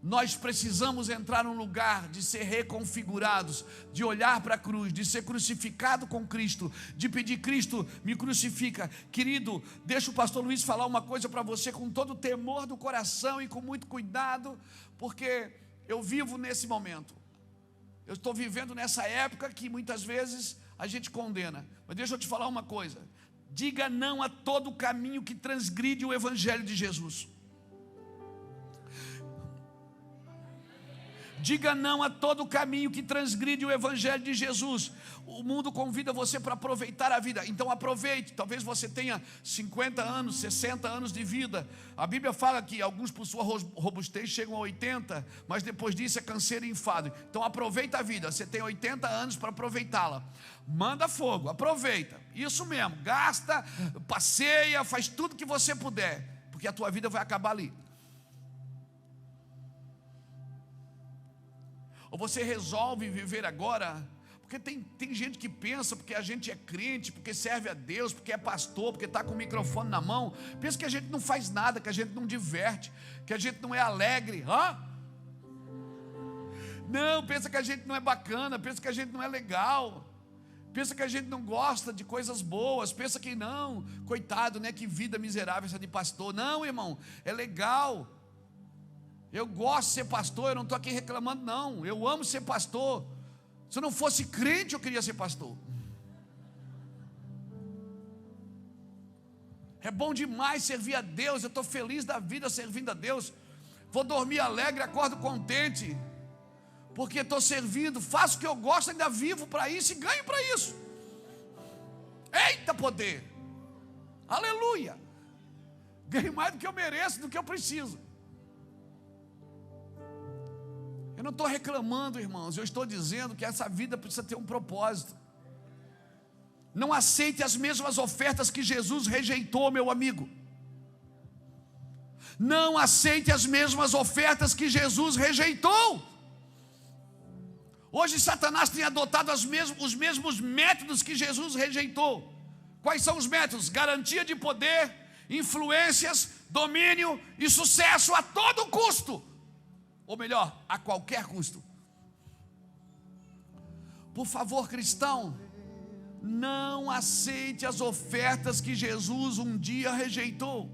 Nós precisamos entrar num lugar de ser reconfigurados, de olhar para a cruz, de ser crucificado com Cristo, de pedir: Cristo, me crucifica. Querido, deixa o pastor Luiz falar uma coisa para você com todo o temor do coração e com muito cuidado, porque eu vivo nesse momento. Eu estou vivendo nessa época que muitas vezes a gente condena. Mas deixa eu te falar uma coisa: diga não a todo caminho que transgride o evangelho de Jesus. Diga não a todo caminho que transgride o evangelho de Jesus. O mundo convida você para aproveitar a vida, então aproveite. Talvez você tenha 50 anos, 60 anos de vida. A Bíblia fala que alguns por sua robustez chegam a 80, mas depois disso é canseiro e enfado. Então aproveita a vida, você tem 80 anos para aproveitá-la. Manda fogo, aproveita, isso mesmo. Gasta, passeia, faz tudo que você puder, porque a tua vida vai acabar ali. Ou você resolve viver agora, porque tem gente que pensa, porque a gente é crente, porque serve a Deus, porque é pastor, porque está com o microfone na mão, pensa que a gente não faz nada, que a gente não diverte, que a gente não é alegre. Não, pensa que a gente não é bacana, pensa que a gente não é legal, pensa que a gente não gosta de coisas boas, pensa que não, coitado, né? Que vida miserável essa de pastor. Não, irmão, é legal. Eu gosto de ser pastor, eu não estou aqui reclamando, não. Eu amo ser pastor. Se eu não fosse crente, eu queria ser pastor. É bom demais servir a Deus. Eu estou feliz da vida servindo a Deus. Vou dormir alegre, acordo contente, porque estou servindo, faço o que eu gosto, ainda vivo para isso e ganho para isso. Eita poder! Aleluia! Ganho mais do que eu mereço, do que eu preciso. Eu não estou reclamando, irmãos, eu estou dizendo que essa vida precisa ter um propósito. Não aceite as mesmas ofertas que Jesus rejeitou, meu amigo. Não aceite as mesmas ofertas que Jesus rejeitou. Hoje Satanás tem adotado os mesmos métodos que Jesus rejeitou. Quais são os métodos? Garantia de poder, influências, domínio e sucesso a todo custo. Ou melhor, a qualquer custo. Por favor, cristão, não aceite as ofertas que Jesus um dia rejeitou.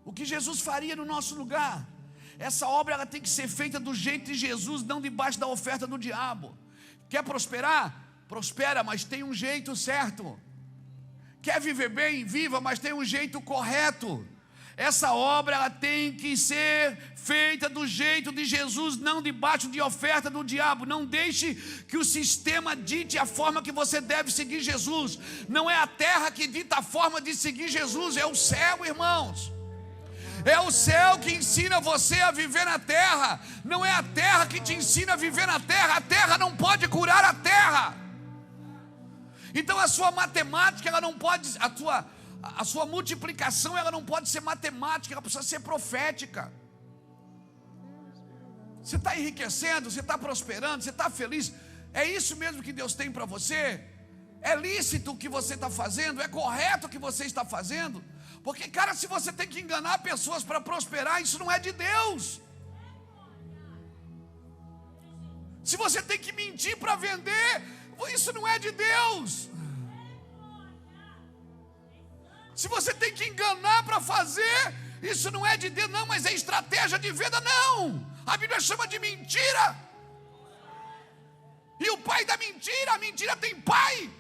O que Jesus faria no nosso lugar? Essa obra ela tem que ser feita do jeito de Jesus, não debaixo da oferta do diabo. Quer prosperar? Prospera, mas tem um jeito certo. Quer viver bem? Viva, mas tem um jeito correto. Essa obra ela tem que ser feita do jeito de Jesus, não debaixo de oferta do diabo. Não deixe que o sistema dite a forma que você deve seguir Jesus. Não é a terra que dita a forma de seguir Jesus, é o céu, irmãos. É o céu que ensina você a viver na terra. Não é a terra que te ensina a viver na terra. A terra não pode curar a terra. Então a sua matemática, ela não pode, a sua multiplicação, ela não pode ser matemática, ela precisa ser profética. Você está enriquecendo, você está prosperando, você está feliz. É isso mesmo que Deus tem para você? É lícito o que você está fazendo? É correto o que você está fazendo? Porque, cara, se você tem que enganar pessoas para prosperar, isso não é de Deus. Se você tem que mentir para vender, isso não é de Deus. Se você tem que enganar para fazer, isso não é de Deus, não, mas é estratégia de venda, não. A Bíblia chama de mentira. E o pai da mentira, a mentira tem pai.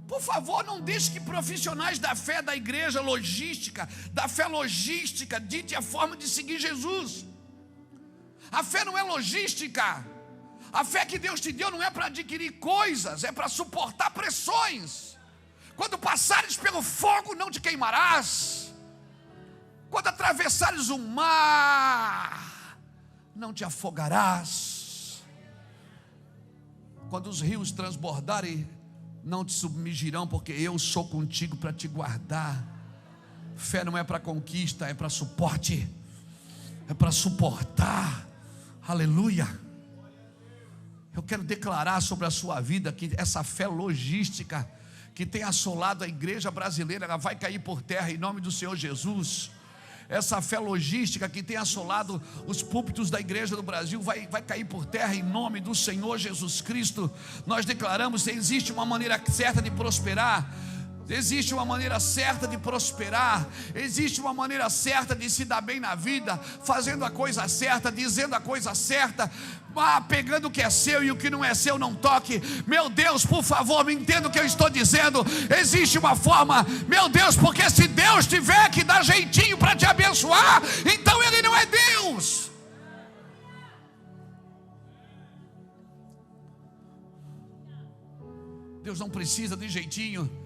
Por favor, não deixe que profissionais da fé da igreja logística, da fé logística, dite a forma de seguir Jesus. A fé não é logística. A fé que Deus te deu não é para adquirir coisas, é para suportar pressões. Quando passares pelo fogo, não te queimarás. Quando atravessares o mar, não te afogarás. Quando os rios transbordarem, não te submergirão, porque eu sou contigo para te guardar. Fé não é para conquista, é para suporte, é para suportar. Aleluia. Eu quero declarar sobre a sua vida que essa fé logística que tem assolado a igreja brasileira, ela vai cair por terra em nome do Senhor Jesus. Essa fé logística que tem assolado os púlpitos da igreja do Brasil vai cair por terra em nome do Senhor Jesus Cristo. Nós declaramos que existe uma maneira certa de prosperar. Existe uma maneira certa de prosperar. Existe uma maneira certa de se dar bem na vida, fazendo a coisa certa, dizendo a coisa certa, pegando o que é seu e o que não é seu não toque. Meu Deus, por favor, me entenda o que eu estou dizendo. Existe uma forma, meu Deus, porque se Deus tiver que dar jeitinho para te abençoar, então Ele não é Deus. Deus não precisa de jeitinho.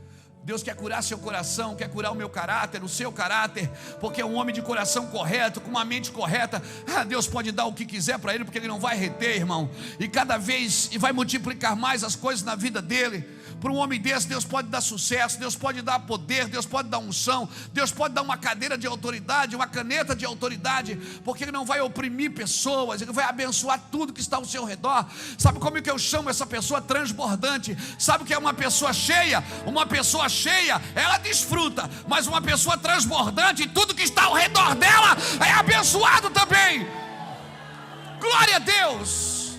Deus quer curar seu coração, quer curar o meu caráter, o seu caráter, porque é um homem de coração correto, com uma mente correta. Deus pode dar o que quiser para ele, porque ele não vai reter, irmão. E cada vez vai multiplicar mais as coisas na vida dele. Para um homem desse, Deus pode dar sucesso, Deus pode dar poder, Deus pode dar unção, Deus pode dar uma cadeira de autoridade, uma caneta de autoridade, porque Ele não vai oprimir pessoas, Ele vai abençoar tudo que está ao seu redor. Sabe como é que eu chamo essa pessoa? Transbordante. Sabe o que é uma pessoa cheia? Uma pessoa cheia, ela desfruta, mas uma pessoa transbordante, tudo que está ao redor dela é abençoado também. Glória a Deus.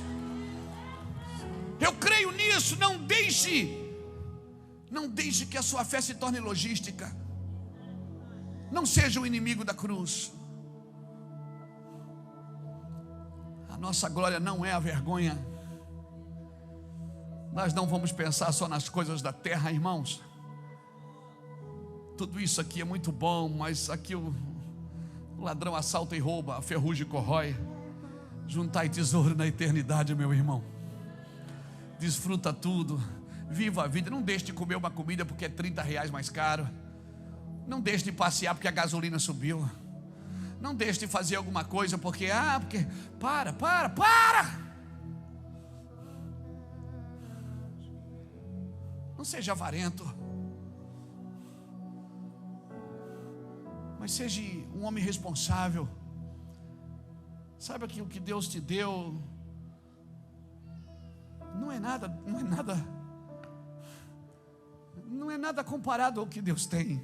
Eu creio nisso. Não deixe que a sua fé se torne logística. Não seja o inimigo da cruz. A nossa glória não é a vergonha. Nós não vamos pensar só nas coisas da terra, irmãos. Tudo isso aqui é muito bom, mas aqui o ladrão assalta e rouba, a ferrugem corrói. Juntai tesouro na eternidade, meu irmão. Desfruta tudo. Viva a vida. Não deixe de comer uma comida porque é R$30 mais caro. Não deixe de passear porque a gasolina subiu. Não deixe de fazer alguma coisa porque para. Não seja avarento, mas seja um homem responsável. Saiba que o que Deus te deu não é nada comparado ao que Deus tem.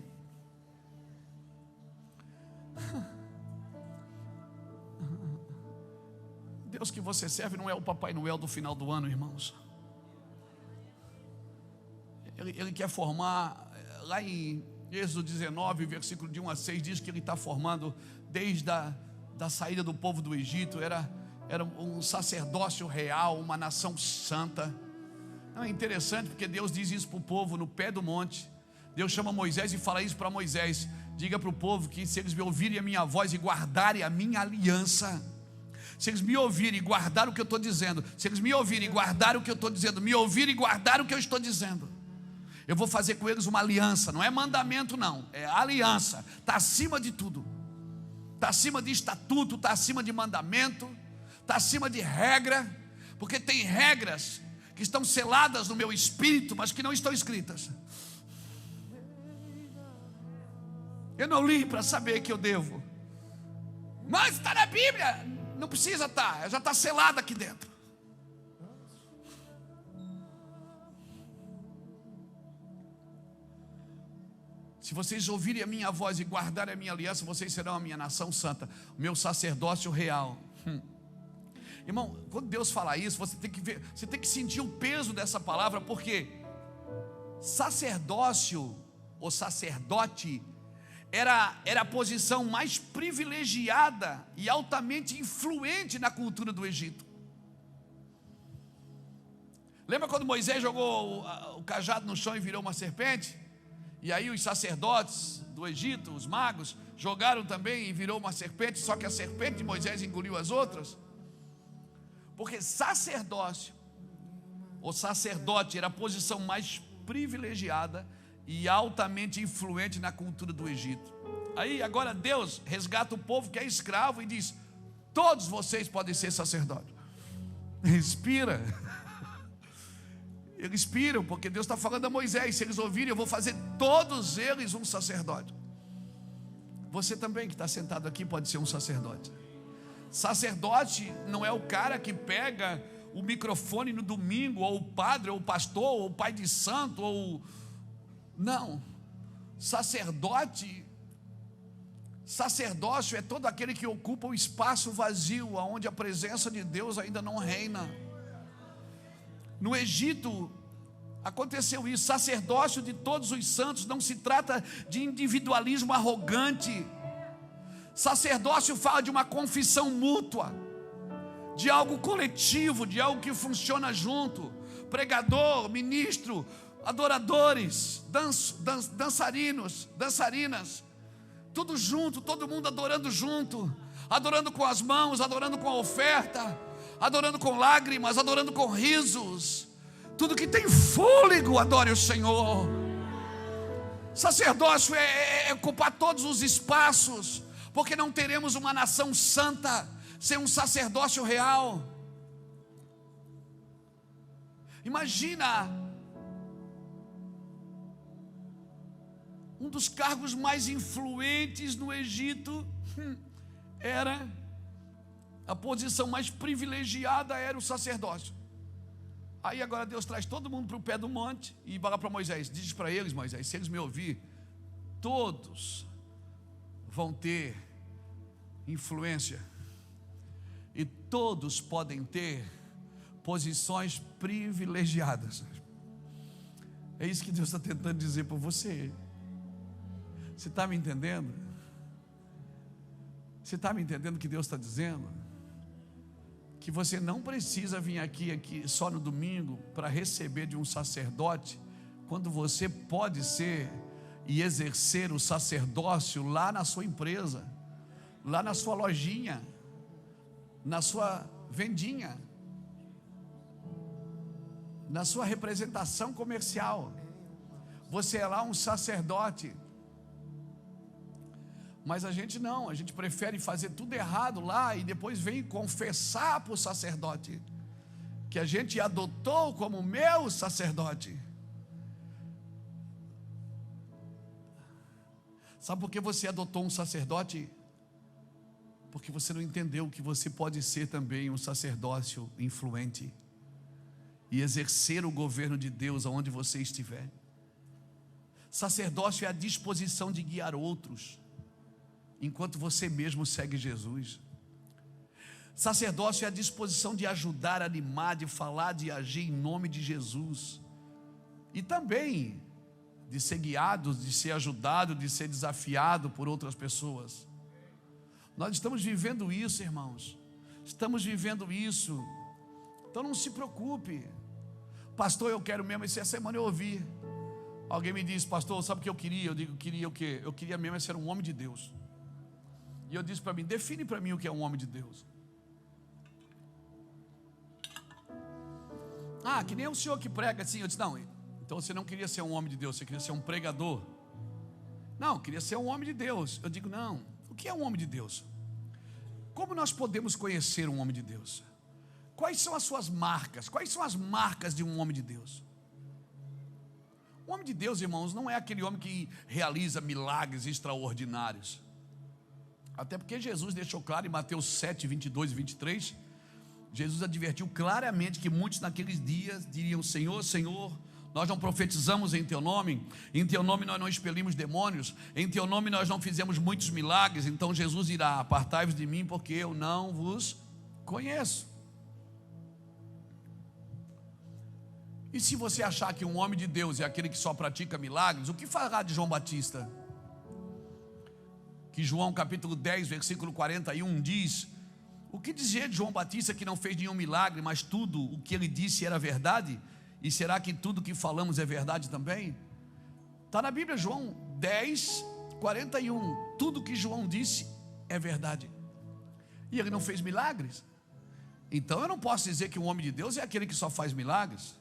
Deus que você serve não é o Papai Noel do final do ano, irmãos. Ele quer formar, lá em Êxodo 19, versículo de 1 a 6, diz que ele está formando desde da saída do povo do Egito, era um sacerdócio real, uma nação santa. Não, é interessante porque Deus diz isso para o povo no pé do monte. Deus chama Moisés e fala isso para Moisés: diga para o povo que se eles me ouvirem a minha voz e guardarem a minha aliança, se eles me ouvirem e guardarem o que eu estou dizendo, se eles me ouvirem e guardarem o que eu estou dizendo, me ouvirem e guardarem o que eu estou dizendo, eu vou fazer com eles uma aliança. Não é mandamento não, é aliança. Está acima de tudo, está acima de estatuto, está acima de mandamento, está acima de regra, porque tem regras que estão seladas no meu espírito, mas que não estão escritas. Eu não li para saber que eu devo, mas está na Bíblia. Não precisa estar, já está selada aqui dentro. Se vocês ouvirem a minha voz e guardarem a minha aliança, vocês serão a minha nação santa, o meu sacerdócio real. Irmão, quando Deus fala isso, você tem que ver, você tem que sentir o peso dessa palavra, porque sacerdócio ou sacerdote era a posição mais privilegiada e altamente influente na cultura do Egito. Lembra quando Moisés jogou o cajado no chão e virou uma serpente? E aí os sacerdotes do Egito, os magos, jogaram também e virou uma serpente, só que a serpente de Moisés engoliu as outras. Porque sacerdócio ou sacerdote era a posição mais privilegiada e altamente influente na cultura do Egito. Aí agora Deus resgata o povo que é escravo e diz: todos vocês podem ser sacerdotes. Respira. Eles inspiram, porque Deus está falando a Moisés: se eles ouvirem, eu vou fazer todos eles um sacerdote. Você também que está sentado aqui pode ser um sacerdote. Sacerdote não é o cara que pega o microfone no domingo, ou o padre, ou o pastor, ou o pai de santo, ou... Não. Sacerdócio é todo aquele que ocupa o espaço vazio, onde a presença de Deus ainda não reina. No Egito aconteceu isso. Sacerdócio de todos os santos não se trata de individualismo arrogante. Sacerdócio fala de uma confissão mútua, de algo coletivo, de algo que funciona junto. Pregador, ministro, adoradores, dançarinos, dançarinas, tudo junto, todo mundo adorando junto, adorando com as mãos, adorando com a oferta, adorando com lágrimas, adorando com risos. Tudo que tem fôlego adore o Senhor. Sacerdócio é ocupar todos os espaços, porque não teremos uma nação santa sem um sacerdócio real. Imagina, um dos cargos mais influentes no Egito era a posição mais privilegiada, era o sacerdócio. Aí agora Deus traz todo mundo para o pé do monte e fala para Moisés: diz para eles, Moisés, se eles me ouvir, todos vão ter influência e todos podem ter posições privilegiadas. É isso que Deus está tentando dizer para você. Você está me entendendo? Você está me entendendo o que Deus está dizendo? Que você não precisa vir aqui só no domingo para receber de um sacerdote, quando você pode ser e exercer o sacerdócio lá na sua empresa, lá na sua lojinha, na sua vendinha, na sua representação comercial. Você é lá um sacerdote. Mas a gente não, a gente prefere fazer tudo errado lá e depois vem confessar para o sacerdote que a gente adotou como meu sacerdote. Sabe por que você adotou um sacerdote? Porque você não entendeu que você pode ser também um sacerdócio influente e exercer o governo de Deus aonde você estiver. Sacerdócio é a disposição de guiar outros enquanto você mesmo segue Jesus. Sacerdócio é a disposição de ajudar, animar, de falar, de agir em nome de Jesus. E também de ser guiado, de ser ajudado, de ser desafiado por outras pessoas. Nós estamos vivendo isso, irmãos. Estamos vivendo isso. Então não se preocupe. Pastor, eu quero mesmo. Essa semana eu ouvi. Alguém me disse, pastor, sabe o que eu queria? Eu digo, queria o quê? Eu queria mesmo ser um homem de Deus. E eu disse para mim, define para mim o que é um homem de Deus. Ah, que nem o senhor que prega assim. Eu disse, não, então você não queria ser um homem de Deus, você queria ser um pregador. Não, queria ser um homem de Deus. Eu digo, não, o que é um homem de Deus? Como nós podemos conhecer um homem de Deus? Quais são as suas marcas? Quais são as marcas de um homem de Deus? Um homem de Deus, irmãos, não é aquele homem que realiza milagres extraordinários. Até porque Jesus deixou claro em Mateus 7, 22 e 23, Jesus advertiu claramente que muitos naqueles dias diriam, Senhor, Senhor, nós não profetizamos em Teu nome nós não expelimos demônios, em Teu nome nós não fizemos muitos milagres. Então Jesus irá, apartai-vos de mim, porque eu não vos conheço. E se você achar que um homem de Deus é aquele que só pratica milagres, o que fará de João Batista? Que João capítulo 10, versículo 41 diz, o que dizer de João Batista que não fez nenhum milagre, mas tudo o que ele disse era verdade? E será que tudo que falamos é verdade também? Está na Bíblia, João 10, 41. Tudo que João disse é verdade. E ele não fez milagres. Então eu não posso dizer que um homem de Deus é aquele que só faz milagres.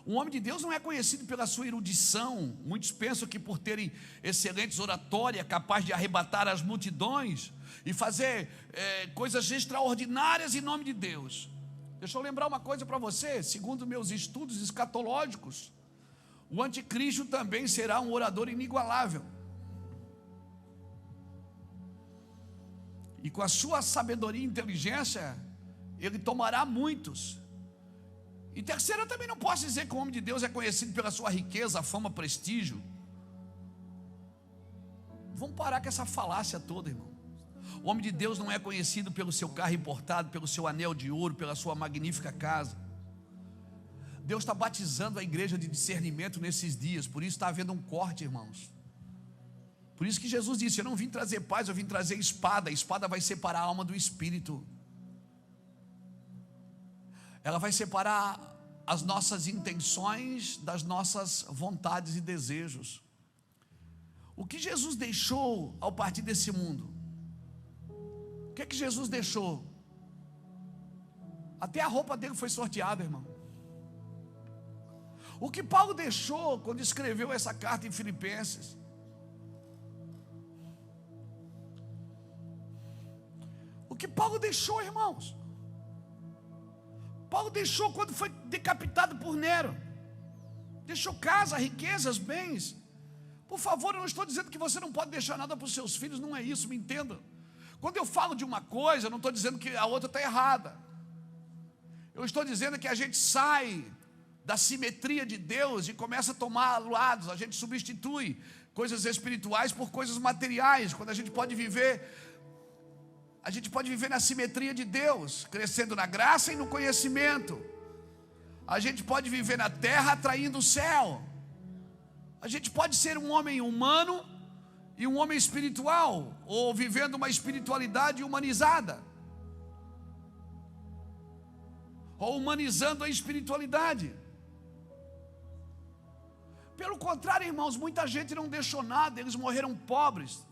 Um homem de Deus não é conhecido pela sua erudição. Muitos pensam que por terem excelentes oratória, é capaz de arrebatar as multidões e fazer coisas extraordinárias em nome de Deus. Deixa eu lembrar uma coisa para você, segundo meus estudos escatológicos, o anticristo também será um orador inigualável. E com a sua sabedoria e inteligência, ele tomará muitos. E terceiro, eu também não posso dizer que o homem de Deus é conhecido pela sua riqueza, fama, prestígio. Vamos parar com essa falácia toda, irmão. O homem de Deus não é conhecido pelo seu carro importado, pelo seu anel de ouro, pela sua magnífica casa. Deus está batizando a igreja de discernimento nesses dias. Por isso está havendo um corte, irmãos. Por isso que Jesus disse, eu não vim trazer paz, eu vim trazer espada. A espada vai separar a alma do espírito. Ela vai separar as nossas intenções das nossas vontades e desejos. O que Jesus deixou ao partir desse mundo? O que é que Jesus deixou? Até a roupa dele foi sorteada, irmão. O que Paulo deixou quando escreveu essa carta em Filipenses? O que Paulo deixou, irmãos? Paulo deixou quando foi decapitado por Nero. Deixou casa, riquezas, bens. Por favor, eu não estou dizendo que você não pode deixar nada para os seus filhos, não é isso, me entenda. Quando eu falo de uma coisa, eu não estou dizendo que a outra está errada. Eu estou dizendo que a gente sai da simetria de Deus e começa a tomar lados. A gente substitui coisas espirituais por coisas materiais. Quando a gente pode viver na simetria de Deus, crescendo na graça e no conhecimento. A gente pode viver na terra atraindo o céu. A gente pode ser um homem humano e um homem espiritual, ou vivendo uma espiritualidade humanizada, ou humanizando a espiritualidade. Pelo contrário, irmãos, muita gente não deixou nada, eles morreram pobres.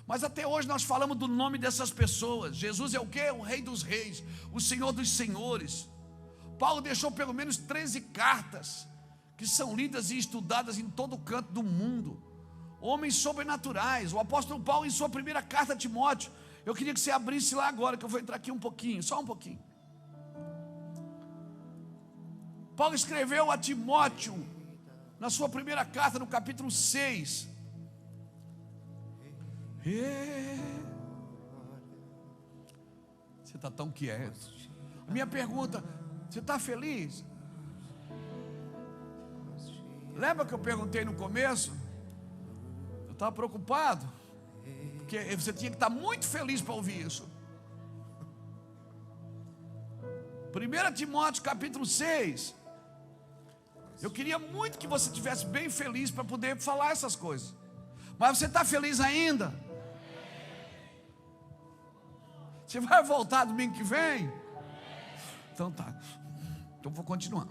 Mas até hoje nós falamos do nome dessas pessoas. Jesus é o quê? O Rei dos Reis, o Senhor dos Senhores. Paulo deixou pelo menos 13 cartas que são lidas e estudadas em todo canto do mundo. Homens sobrenaturais. O apóstolo Paulo, em sua primeira carta a Timóteo, eu queria que você abrisse lá agora, que eu vou entrar aqui um pouquinho, só um pouquinho. Paulo escreveu a Timóteo, na sua primeira carta, no capítulo 6. Você está tão quieto. Minha pergunta, você está feliz? Lembra que eu perguntei no começo? Eu estava preocupado, porque você tinha que estar muito feliz para ouvir isso. 1 Timóteo capítulo 6. Eu queria muito que você estivesse bem feliz para poder falar essas coisas. Mas você está feliz ainda? Você vai voltar domingo que vem? Então tá. Então vou continuar.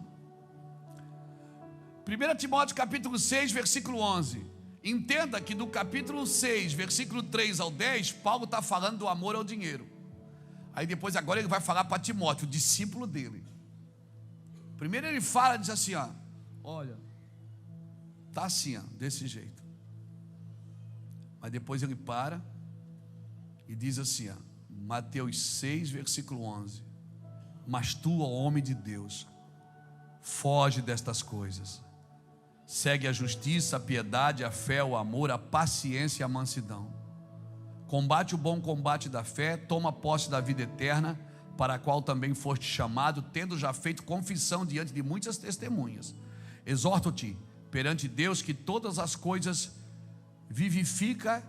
1 Timóteo capítulo 6, versículo 11. Entenda que do capítulo 6, versículo 3 ao 10, Paulo está falando do amor ao dinheiro. Aí depois agora ele vai falar para Timóteo, o discípulo dele. Primeiro ele fala, diz assim, ó, olha, tá assim, ó, desse jeito. Mas depois ele para e diz assim, ó, Mateus 6, versículo 11. Mas tu, ó homem de Deus, foge destas coisas. Segue a justiça, a piedade, a fé, o amor, a paciência e a mansidão. Combate o bom combate da fé, toma posse da vida eterna, para a qual também foste chamado, tendo já feito confissão diante de muitas testemunhas. Exorto-te perante Deus que todas as coisas vivifica,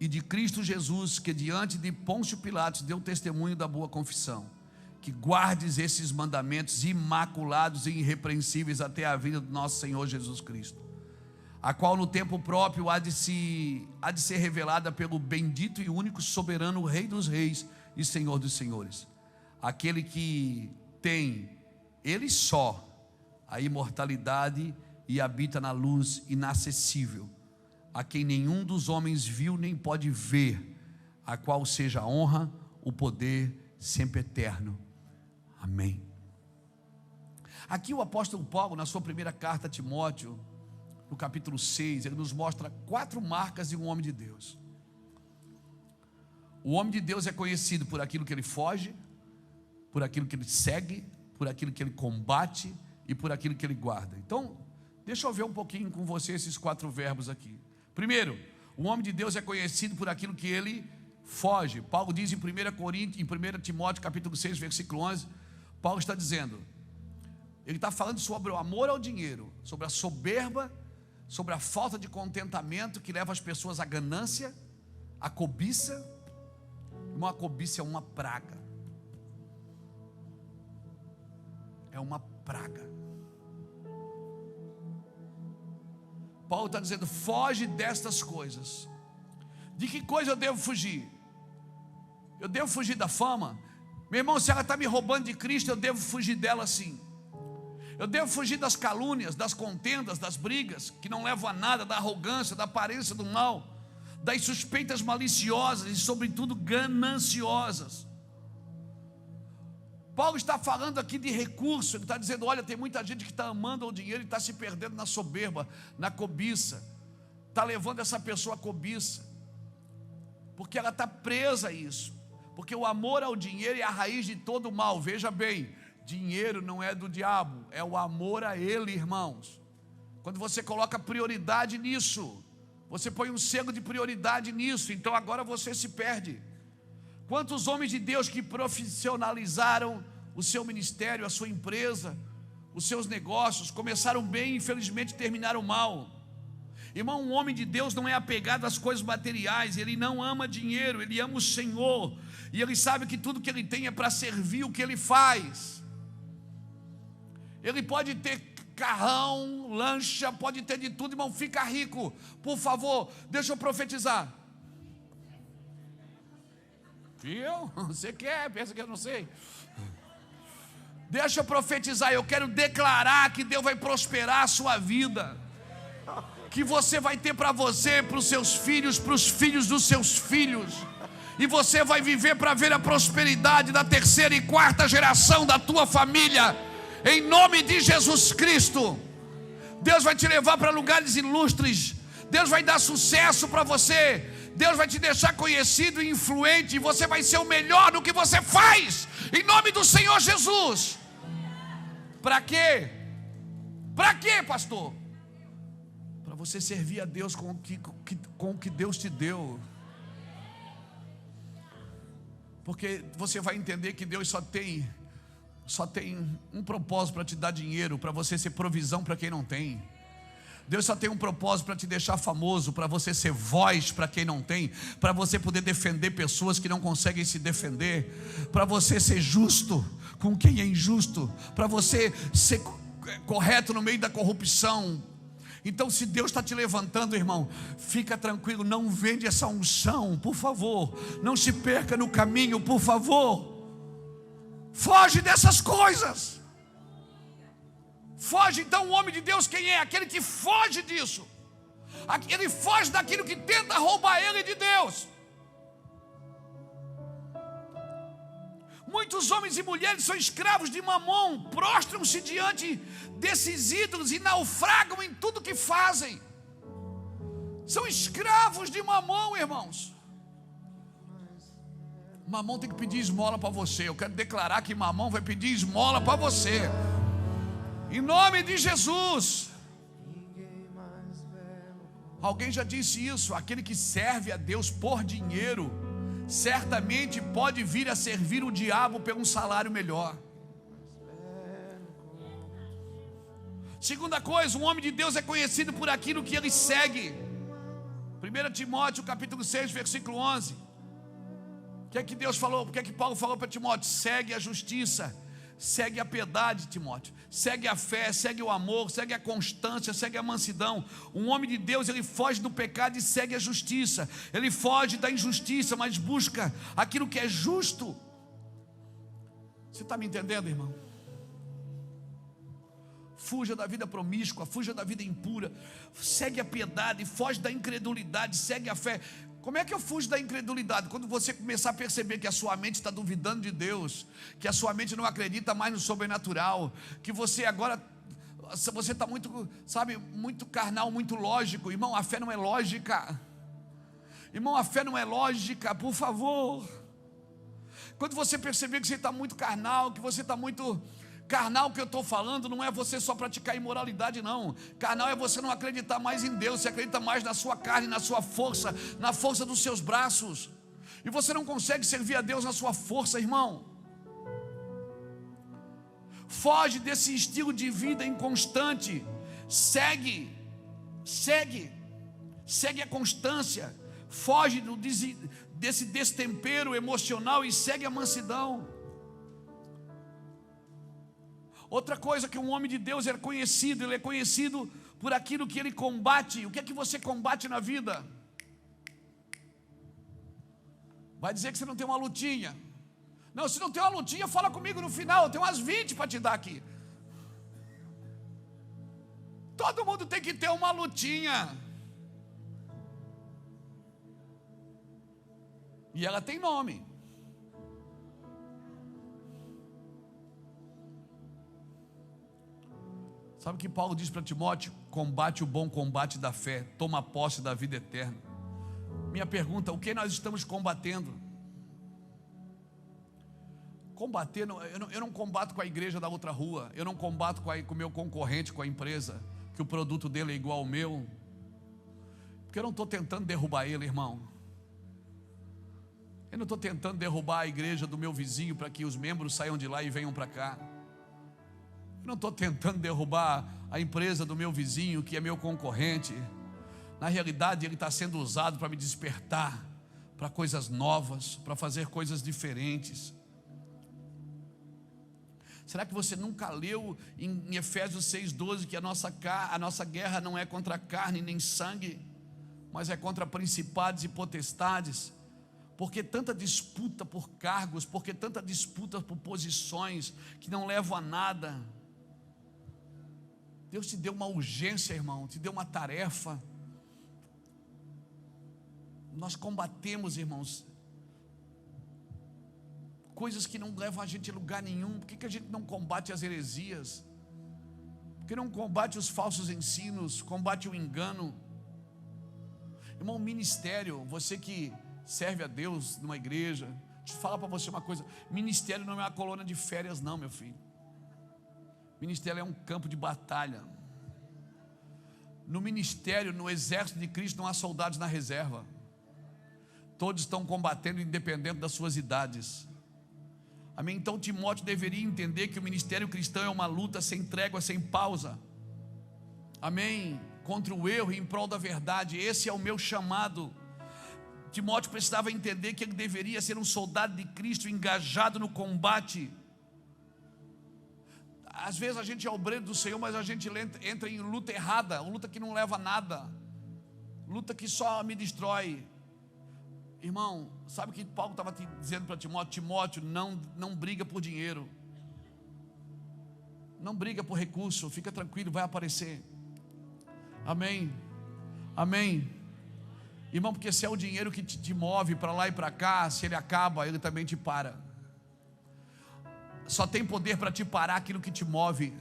e de Cristo Jesus, que diante de Pôncio Pilatos deu testemunho da boa confissão, que guardes esses mandamentos imaculados e irrepreensíveis até a vinda do nosso Senhor Jesus Cristo, a qual no tempo próprio há de ser revelada pelo bendito e único soberano Rei dos reis e Senhor dos senhores, aquele que tem, ele só, a imortalidade e habita na luz inacessível, a quem nenhum dos homens viu nem pode ver, a qual seja a honra, o poder sempre eterno. Amém. Aqui o apóstolo Paulo, na sua primeira carta a Timóteo, no capítulo 6, ele nos mostra 4 marcas de um homem de Deus. O homem de Deus é conhecido por aquilo que ele foge, por aquilo que ele segue, por aquilo que ele combate e por aquilo que ele guarda. Então, deixa eu ver um pouquinho com você esses 4 verbos aqui. Primeiro, o homem de Deus é conhecido por aquilo que ele foge. Paulo diz em 1 Timóteo capítulo 6, versículo 11, Paulo está dizendo, ele está falando sobre o amor ao dinheiro, sobre a soberba, sobre a falta de contentamento que leva as pessoas à ganância, à cobiça. Uma cobiça é uma praga. É uma praga. Paulo está dizendo, foge destas coisas. De que coisa eu devo fugir? Eu devo fugir da fama? Meu irmão, se ela está me roubando de Cristo, eu devo fugir dela sim. Eu devo fugir das calúnias, das contendas, das brigas, que não levam a nada, da arrogância, da aparência do mal, das suspeitas maliciosas e sobretudo gananciosas. Paulo está falando aqui de recurso. Ele está dizendo, olha, tem muita gente que está amando o dinheiro e está se perdendo na soberba, na cobiça, está levando essa pessoa à cobiça, porque ela está presa a isso, porque o amor ao dinheiro é a raiz de todo o mal. Veja bem, dinheiro não é do diabo, é o amor a ele, irmãos. Quando você coloca prioridade nisso, você põe um selo de prioridade nisso, então agora você se perde. Quantos homens de Deus que profissionalizaram o seu ministério, a sua empresa, os seus negócios, começaram bem e infelizmente terminaram mal. Irmão, um homem de Deus não é apegado às coisas materiais, ele não ama dinheiro, ele ama o Senhor, e ele sabe que tudo que ele tem é para servir o que ele faz. Ele pode ter carrão, lancha, pode ter de tudo, irmão, fica rico. Por favor, deixa eu profetizar. Viu? Você quer? Pensa que eu não sei. Deixa eu profetizar, eu quero declarar que Deus vai prosperar a sua vida, que você vai ter para você, para os seus filhos, para os filhos dos seus filhos, e você vai viver para ver a prosperidade da 3ª e 4ª geração da tua família, em nome de Jesus Cristo. Deus vai te levar para lugares ilustres, Deus vai dar sucesso para você, Deus vai te deixar conhecido e influente, e você vai ser o melhor no que você faz, em nome do Senhor Jesus. Para quê? Para quê, pastor? Para você servir a Deus com o que Deus te deu. Porque você vai entender que Deus só tem um propósito para te dar dinheiro, para você ser provisão para quem não tem. Deus só tem um propósito para te deixar famoso, para você ser voz para quem não tem, para você poder defender pessoas que não conseguem se defender, para você ser justo com quem é injusto, para você ser correto no meio da corrupção. Então, se Deus está te levantando, irmão, fica tranquilo, não vende essa unção, por favor, não se perca no caminho, por favor. Foge dessas coisas. Foge. Então o homem de Deus quem é? Aquele que foge disso. Ele foge daquilo que tenta roubar ele de Deus. Muitos homens e mulheres são escravos de Mamon, prostram-se diante desses ídolos e naufragam em tudo que fazem. São escravos de Mamon, irmãos. Mamon tem que pedir esmola para você. Eu quero declarar que Mamon vai pedir esmola para você, em nome de Jesus. Alguém já disse isso: aquele que serve a Deus por dinheiro certamente pode vir a servir o diabo por um salário melhor. Segunda coisa, um homem de Deus é conhecido por aquilo que ele segue. 1 Timóteo capítulo 6, versículo 11. O que é que Deus falou? O que é que Paulo falou para Timóteo? Segue a justiça, segue a piedade, Timóteo, segue a fé, segue o amor, segue a constância, segue a mansidão. Um homem de Deus, ele foge do pecado e segue a justiça. Ele foge da injustiça, mas busca aquilo que é justo. Você está me entendendo, irmão? Fuja da vida promíscua, fuja da vida impura, segue a piedade, foge da incredulidade, segue a fé. Como é que eu fujo da incredulidade? Quando você começar a perceber que a sua mente está duvidando de Deus, que a sua mente não acredita mais no sobrenatural, que você agora, você está muito, sabe, muito carnal, muito lógico. Irmão, a fé não é lógica. Irmão, a fé não é lógica, por favor. Quando você perceber que você está muito carnal, que você está muito... Carnal, que eu estou falando não é você só praticar imoralidade, não. Carnal é você não acreditar mais em Deus. Você acredita mais na sua carne, na sua força, na força dos seus braços. E você não consegue servir a Deus na sua força, irmão. Foge desse estilo de vida inconstante. Segue a constância. Foge desse destempero emocional e segue a mansidão. Outra coisa que um homem de Deus é conhecido, ele é conhecido por aquilo que ele combate. O que é que você combate na vida? Vai dizer que você não tem uma lutinha. Não, se não tem uma lutinha, fala comigo no final. Eu tenho umas 20 para te dar aqui. Todo mundo tem que ter uma lutinha. E ela tem nome. Sabe o que Paulo diz para Timóteo? Combate o bom combate da fé, toma posse da vida eterna. Minha pergunta: o que nós estamos combatendo? Combater, eu não combato com a igreja da outra rua, eu não combato com o meu concorrente, com a empresa, que o produto dele é igual ao meu, porque eu não estou tentando derrubar ele, irmão. Eu não estou tentando derrubar a igreja do meu vizinho para que os membros saiam de lá e venham para cá. Eu não estou tentando derrubar a empresa do meu vizinho, que é meu concorrente. Na realidade, ele está sendo usado para me despertar para coisas novas, para fazer coisas diferentes. Será que você nunca leu em Efésios 6,12 que a nossa guerra não é contra carne nem sangue, mas é contra principados e potestades? Porque tanta disputa por cargos, porque tanta disputa por posições que não levam a nada. Deus te deu uma urgência, irmão, te deu uma tarefa. Nós combatemos, irmãos, coisas que não levam a gente a lugar nenhum. Por que a gente não combate as heresias? Por que não combate os falsos ensinos, combate o engano? Irmão, ministério, você que serve a Deus numa igreja, deixa eu falar para você uma coisa: ministério não é uma colônia de férias não, meu filho. Ministério é um campo de batalha. No ministério, no exército de Cristo, não há soldados na reserva. Todos estão combatendo independente das suas idades. Amém? Então Timóteo deveria entender que o ministério cristão é uma luta sem trégua, sem pausa. Amém? contra o erro e em prol da verdade. Esse é o meu chamado. Timóteo precisava entender que ele deveria ser um soldado de Cristo, engajado no combate. Às vezes a gente é obreiro do Senhor, mas a gente entra em luta errada, uma luta que não leva a nada, luta que só me destrói. Irmão, sabe o que Paulo estava dizendo para Timóteo? Timóteo, não briga por dinheiro, não briga por recurso, fica tranquilo, vai aparecer. Amém, amém. Irmão, porque se é o dinheiro que te move para lá e para cá, se ele acaba, ele também te para. Só tem poder para te parar aquilo que te move.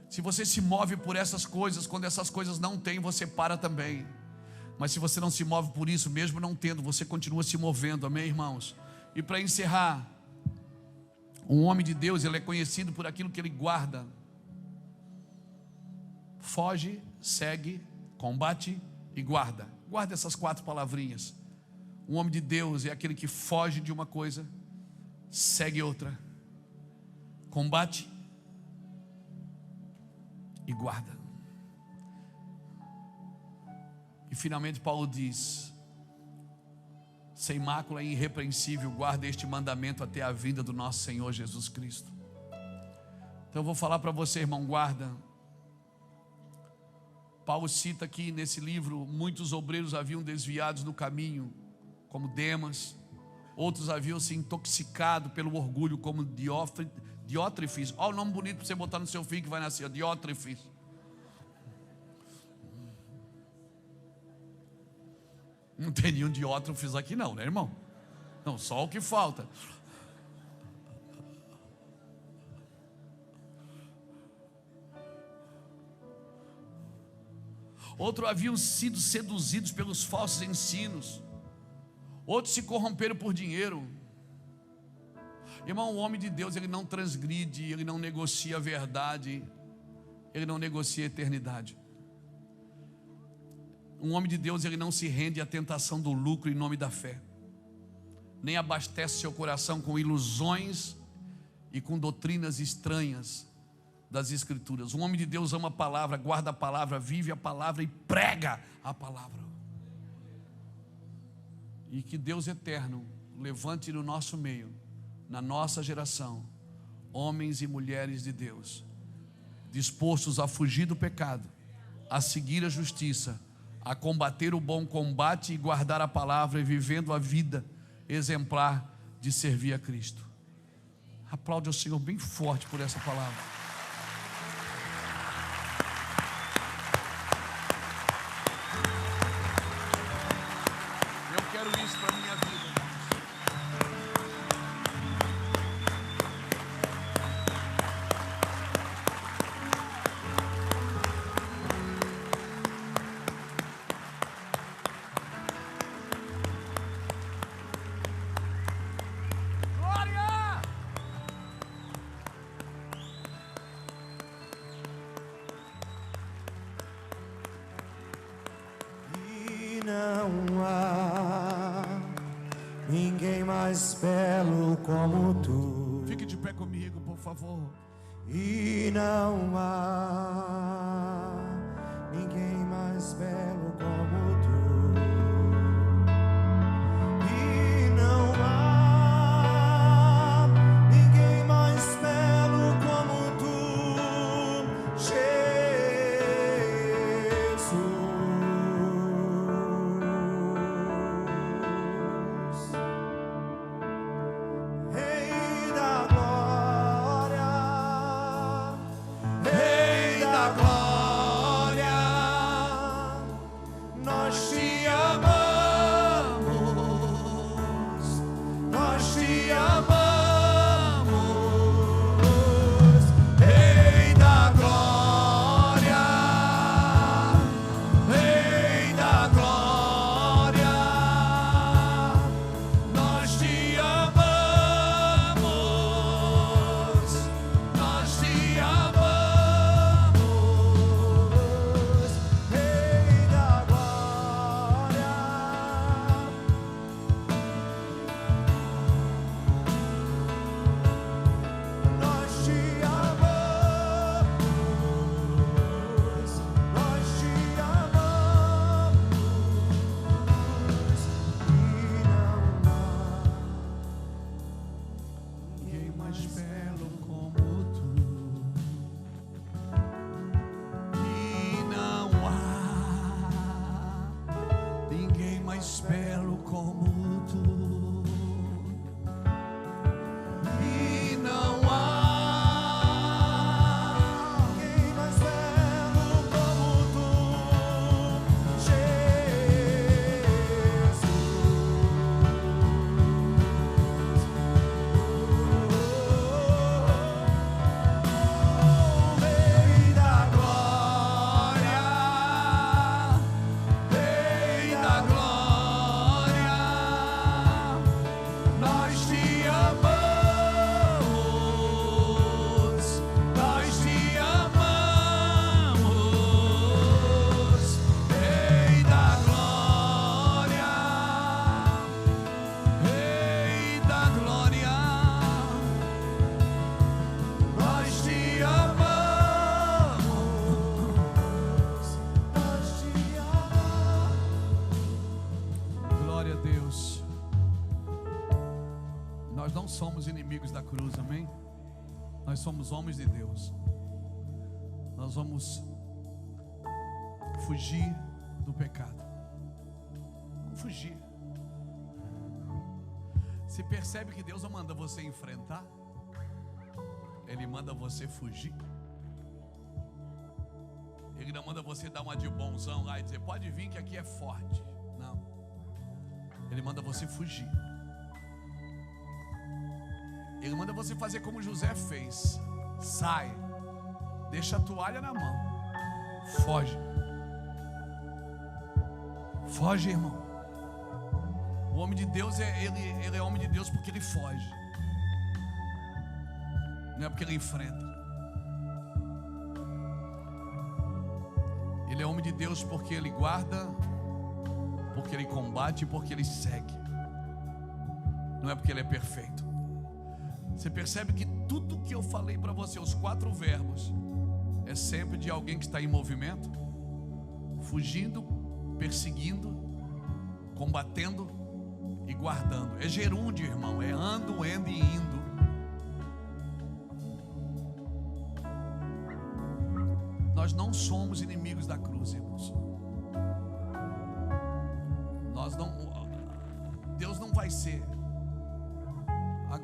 Se você se move por essas coisas, quando essas coisas não tem, você para também. Mas se você não se move por isso, mesmo não tendo, você continua se movendo, amém, irmãos? E para encerrar, um homem de Deus, ele é conhecido por aquilo que ele guarda. Foge, segue, combate e guarda. Guarda essas 4 palavrinhas. Um homem de Deus é aquele que foge de uma coisa, segue outra, combate e guarda. E finalmente Paulo diz: sem mácula e irrepreensível, guarda este mandamento até a vinda do nosso Senhor Jesus Cristo. Então eu vou falar para você, irmão, guarda. Paulo cita aqui nesse livro, muitos obreiros haviam desviados no caminho, como Demas. Outros haviam se intoxicado pelo orgulho, como Diótrefes. Olha o nome bonito para você botar no seu filho que vai nascer, Diótrefes. Não tem nenhum Diótrefes aqui não, né, irmão? Não, só o que falta. Outros haviam sido seduzidos pelos falsos ensinos. Outros se corromperam por dinheiro. Irmão, o homem de Deus, ele não transgride, ele não negocia a verdade, ele não negocia a eternidade. Um homem de Deus, ele não se rende à tentação do lucro em nome da fé, nem abastece seu coração com ilusões e com doutrinas estranhas das Escrituras. Um homem de Deus ama a palavra, guarda a palavra, vive a palavra e prega a palavra. E que Deus eterno levante no nosso meio, na nossa geração, homens e mulheres de Deus, dispostos a fugir do pecado, a seguir a justiça, a combater o bom combate e guardar a palavra e vivendo a vida exemplar de servir a Cristo. Aplaude o Senhor bem forte por essa palavra. Eu quero isso para a minha vida. Não há ninguém mais belo como tu. Fique de pé comigo, por favor. E não há ninguém mais belo como tu. E não há ninguém mais belo como tu, Jesus. inimigos da cruz, amém? Nós somos homens de Deus. Nós vamos fugir do pecado. Vamos fugir. Você percebe que Deus não manda você enfrentar? Ele manda você fugir. Ele não manda você dar uma de bonzão lá e dizer, pode vir que aqui é forte. Não. Ele manda você fugir. Ele manda você fazer como José fez. Sai. Deixa a toalha na mão. Foge. Foge, irmão. O homem de Deus, ele é homem de Deus porque ele foge. Não é porque ele enfrenta. Ele é homem de Deus porque ele guarda, porque ele combate e porque ele segue. Não é porque ele é perfeito. Você percebe que tudo que eu falei para você, os 4 verbos, é sempre de alguém que está em movimento, fugindo, perseguindo, combatendo e guardando. É gerúndio, irmão. É ando, endo e indo. Nós não somos inimigos da cruz, irmãos. Deus não vai ser.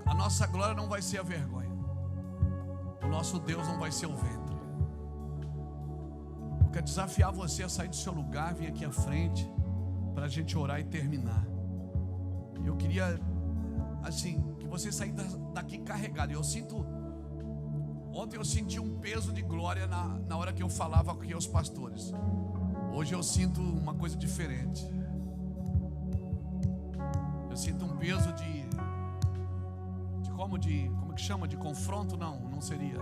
A nossa glória não vai ser a vergonha. O nosso Deus não vai ser o ventre. Eu quero desafiar você a sair do seu lugar, vir aqui à frente, para a gente orar e terminar. Eu queria, assim, que você saísse daqui carregado. Ontem eu senti um peso de glória na hora que eu falava aqui aos pastores. Hoje eu sinto uma coisa diferente. Eu sinto um peso como que chama? De confronto? Não seria.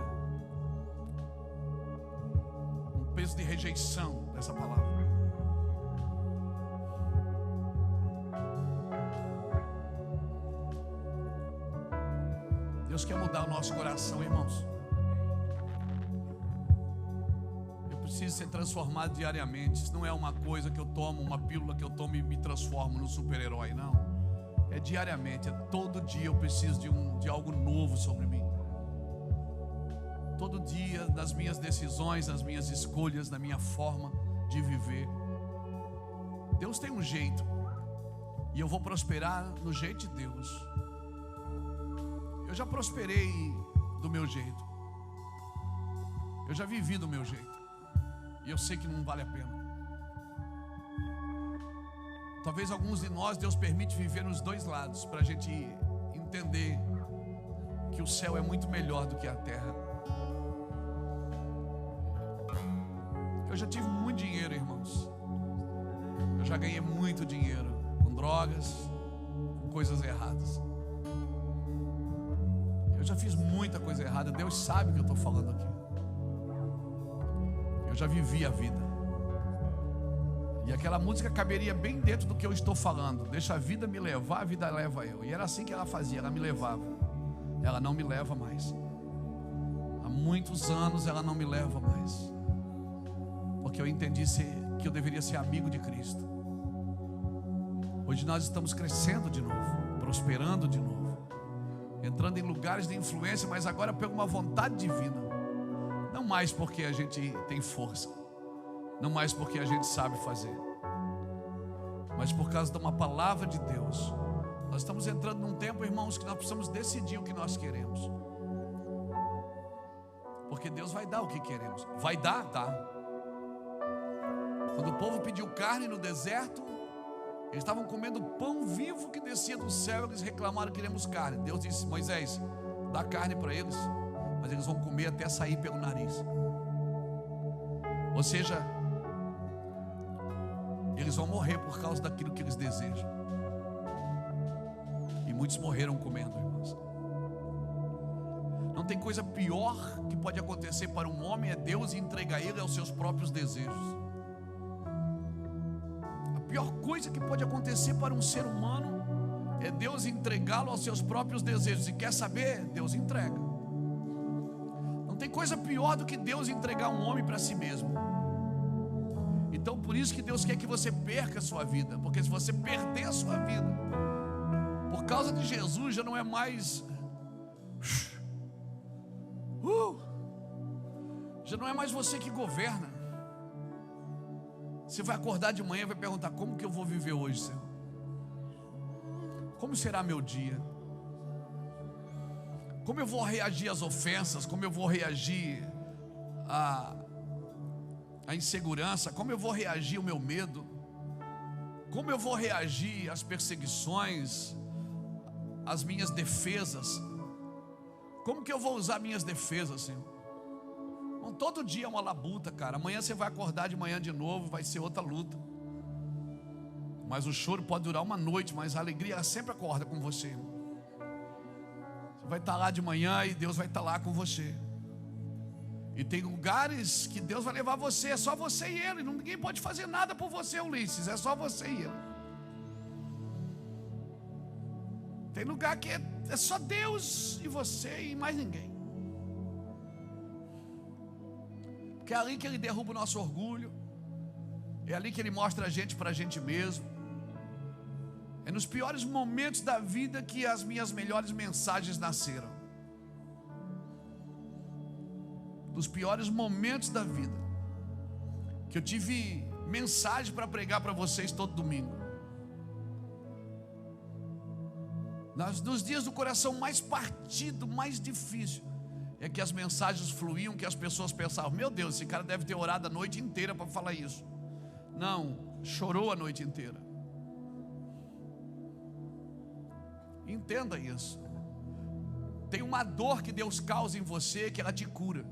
Um peso de rejeição dessa palavra. Deus quer mudar o nosso coração, irmãos. Eu preciso ser transformado diariamente. Isso não é uma coisa que eu tomo, uma pílula que eu tomo e me transformo no super-herói, não. É diariamente, é todo dia eu preciso de algo novo sobre mim. Todo dia, nas minhas decisões, nas minhas escolhas, na minha forma de viver. Deus tem um jeito, e eu vou prosperar no jeito de Deus. Eu já prosperei do meu jeito. Eu já vivi do meu jeito. E eu sei que não vale a pena. Talvez alguns de nós, Deus permite viver nos dois lados, para a gente entender que o céu é muito melhor do que a terra. Eu já tive muito dinheiro, irmãos. Eu já ganhei muito dinheiro com drogas, com coisas erradas. Eu já fiz muita coisa errada. Deus sabe o que eu estou falando aqui. Eu já vivi a vida. E aquela música caberia bem dentro do que eu estou falando. Deixa a vida me levar, a vida leva eu. E era assim que ela fazia, ela me levava. Ela não me leva mais. Há muitos anos ela não me leva mais. Porque eu entendi que eu deveria ser amigo de Cristo. Hoje nós estamos crescendo de novo, prosperando de novo, entrando em lugares de influência, mas agora por uma vontade divina. Não mais porque a gente tem força, não mais porque a gente sabe fazer, mas por causa de uma palavra de Deus. Nós estamos entrando num tempo, irmãos, que nós precisamos decidir o que nós queremos. Porque Deus vai dar o que queremos. Vai dar, dá. Quando o povo pediu carne no deserto, eles estavam comendo pão vivo que descia do céu. Eles reclamaram: queremos carne. Deus disse: Moisés, dá carne para eles, mas eles vão comer até sair pelo nariz. Ou seja, eles vão morrer por causa daquilo que eles desejam. E muitos morreram comendo, irmãos. Não tem coisa pior que pode acontecer para um homem, é Deus entregar ele aos seus próprios desejos. A pior coisa que pode acontecer para um ser humano é Deus entregá-lo aos seus próprios desejos. E quer saber? Deus entrega. Não tem coisa pior do que Deus entregar um homem para si mesmo. Então por isso que Deus quer que você perca a sua vida. Porque se você perder a sua vida por causa de Jesus, já não é mais Já não é mais você que governa. Você vai acordar de manhã e vai perguntar: como que eu vou viver hoje, Senhor? Como será meu dia? Como eu vou reagir às ofensas? Como eu vou reagir à insegurança? Como eu vou reagir ao meu medo? Como eu vou reagir às perseguições, às minhas defesas? Como que eu vou usar minhas defesas, Senhor? Então, todo dia é uma labuta, cara. Amanhã você vai acordar de manhã de novo, vai ser outra luta. Mas o choro pode durar uma noite, mas a alegria ela sempre acorda com você. Você vai estar lá de manhã e Deus vai estar lá com você. E tem lugares que Deus vai levar você, é só você e Ele. Ninguém pode fazer nada por você, Ulisses, é só você e Ele. Tem lugar que é só Deus e você e mais ninguém. Porque é ali que Ele derruba o nosso orgulho. É ali que Ele mostra a gente para a gente mesmo. É nos piores momentos da vida que as minhas melhores mensagens nasceram. Nos piores momentos da vida que eu tive mensagem para pregar para vocês todo domingo. Nos dias do coração mais partido, mais difícil, é que as mensagens fluíam, que as pessoas pensavam: meu Deus, esse cara deve ter orado a noite inteira para falar isso. Não, chorou a noite inteira. Entenda isso. Tem uma dor que Deus causa em você que ela te cura.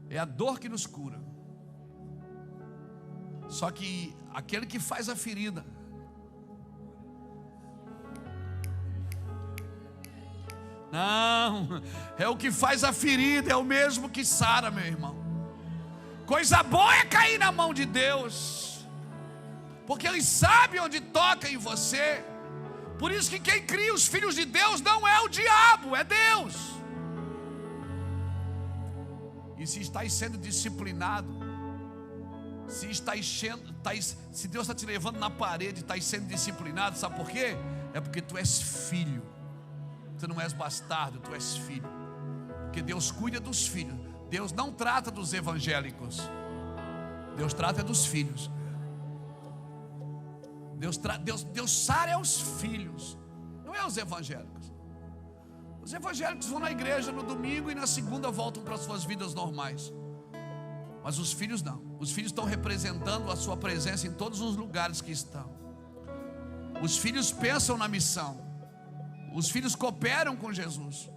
É a dor que nos cura. Só que aquele que faz a ferida, não, é o que faz a ferida, é o mesmo que sara, meu irmão. Coisa boa é cair na mão de Deus, porque Ele sabe onde toca em você. Por isso que quem cria os filhos de Deus não é o diabo, é Deus. E se estás sendo disciplinado, se Deus está te levando na parede, estás sendo disciplinado, sabe por quê? É porque tu és filho. Tu não és bastardo, tu és filho. Porque Deus cuida dos filhos. Deus não trata dos evangélicos, Deus trata dos filhos. Deus sara os filhos, não é os evangélicos. Os evangélicos vão na igreja no domingo e na segunda voltam para as suas vidas normais. Mas os filhos não. Os filhos estão representando a sua presença em todos os lugares que estão. Os filhos pensam na missão. Os filhos cooperam com Jesus.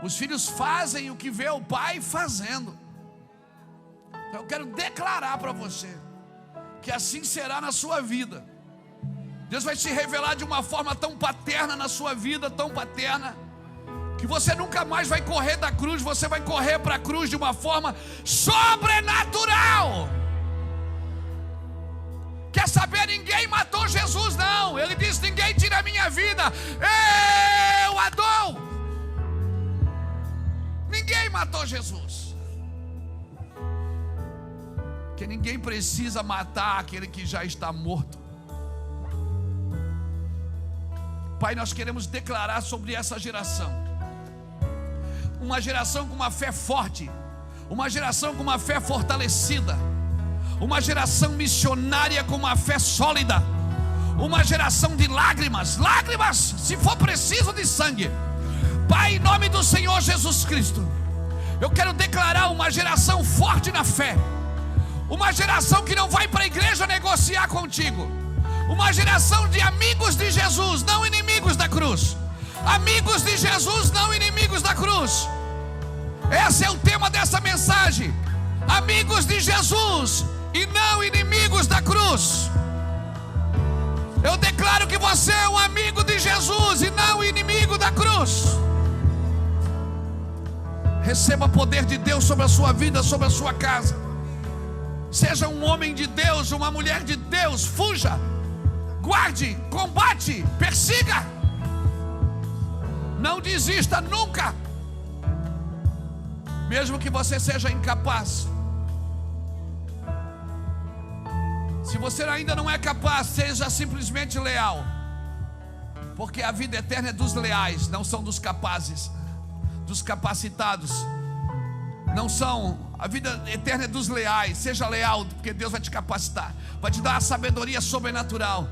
Os filhos fazem o que vê o pai fazendo. Então eu quero declarar para você que assim será na sua vida. Deus vai se revelar de uma forma tão paterna na sua vida, tão paterna, que você nunca mais vai correr da cruz. Você vai correr para a cruz de uma forma sobrenatural. Quer saber? Ninguém matou Jesus, não. Ele disse: ninguém tira a minha vida, eu a dou. Ninguém matou Jesus, porque ninguém precisa matar aquele que já está morto. Pai, nós queremos declarar sobre essa geração, uma geração com uma fé forte, uma geração com uma fé fortalecida, uma geração missionária com uma fé sólida, uma geração de lágrimas, se for preciso, de sangue. Pai, em nome do Senhor Jesus Cristo, eu quero declarar uma geração forte na fé, uma geração que não vai para a igreja negociar contigo, uma geração de amigos de Jesus, não inimigos da cruz. Amigos de Jesus, não inimigos da cruz. Esse é o tema dessa mensagem: amigos de Jesus e não inimigos da cruz. Eu declaro que você é um amigo de Jesus e não inimigo da cruz. Receba poder de Deus sobre a sua vida, sobre a sua casa. Seja um homem de Deus, uma mulher de Deus. Fuja, guarde, combate, persiga. Não desista nunca. Mesmo que você seja incapaz. Se você ainda não é capaz, seja simplesmente leal. Porque a vida eterna é dos leais, não são dos capazes, dos capacitados. Não são, a vida eterna é dos leais. Seja leal, porque Deus vai te capacitar, vai te dar a sabedoria sobrenatural,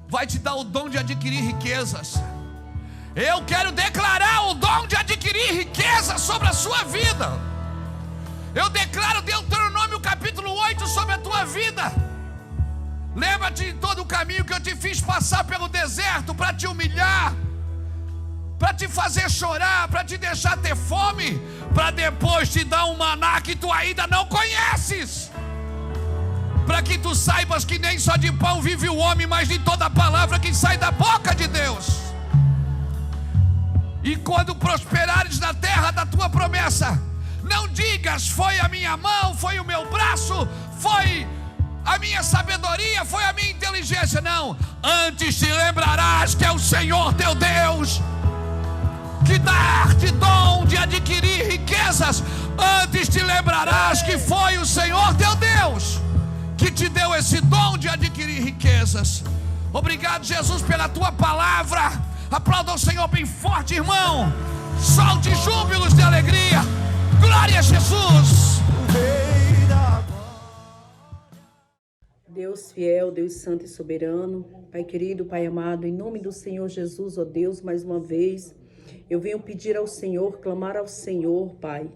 vai te dar o dom de adquirir riquezas. Eu quero declarar o dom de adquirir riqueza sobre a sua vida. Eu declaro Deuteronômio capítulo 8 sobre a tua vida. Lembra-te de todo o caminho que eu te fiz passar pelo deserto para te humilhar, para te fazer chorar, para te deixar ter fome, para depois te dar um maná que tu ainda não conheces, para que tu saibas que nem só de pão vive o homem, mas de toda a palavra que sai da boca de Deus. E quando prosperares na terra da tua promessa, não digas: foi a minha mão, foi o meu braço, foi a minha sabedoria, foi a minha inteligência. Não, antes te lembrarás que é o Senhor teu Deus que dá-te dom de adquirir riquezas. Antes te lembrarás que foi o Senhor teu Deus que te deu esse dom de adquirir riquezas. Obrigado, Jesus, pela tua palavra. Aplauda o Senhor bem forte, irmão. Solte júbilos de alegria. Glória a Jesus. Deus fiel, Deus santo e soberano, Pai querido, Pai amado, em nome do Senhor Jesus, ó Deus, mais uma vez, eu venho pedir ao Senhor, clamar ao Senhor, Pai,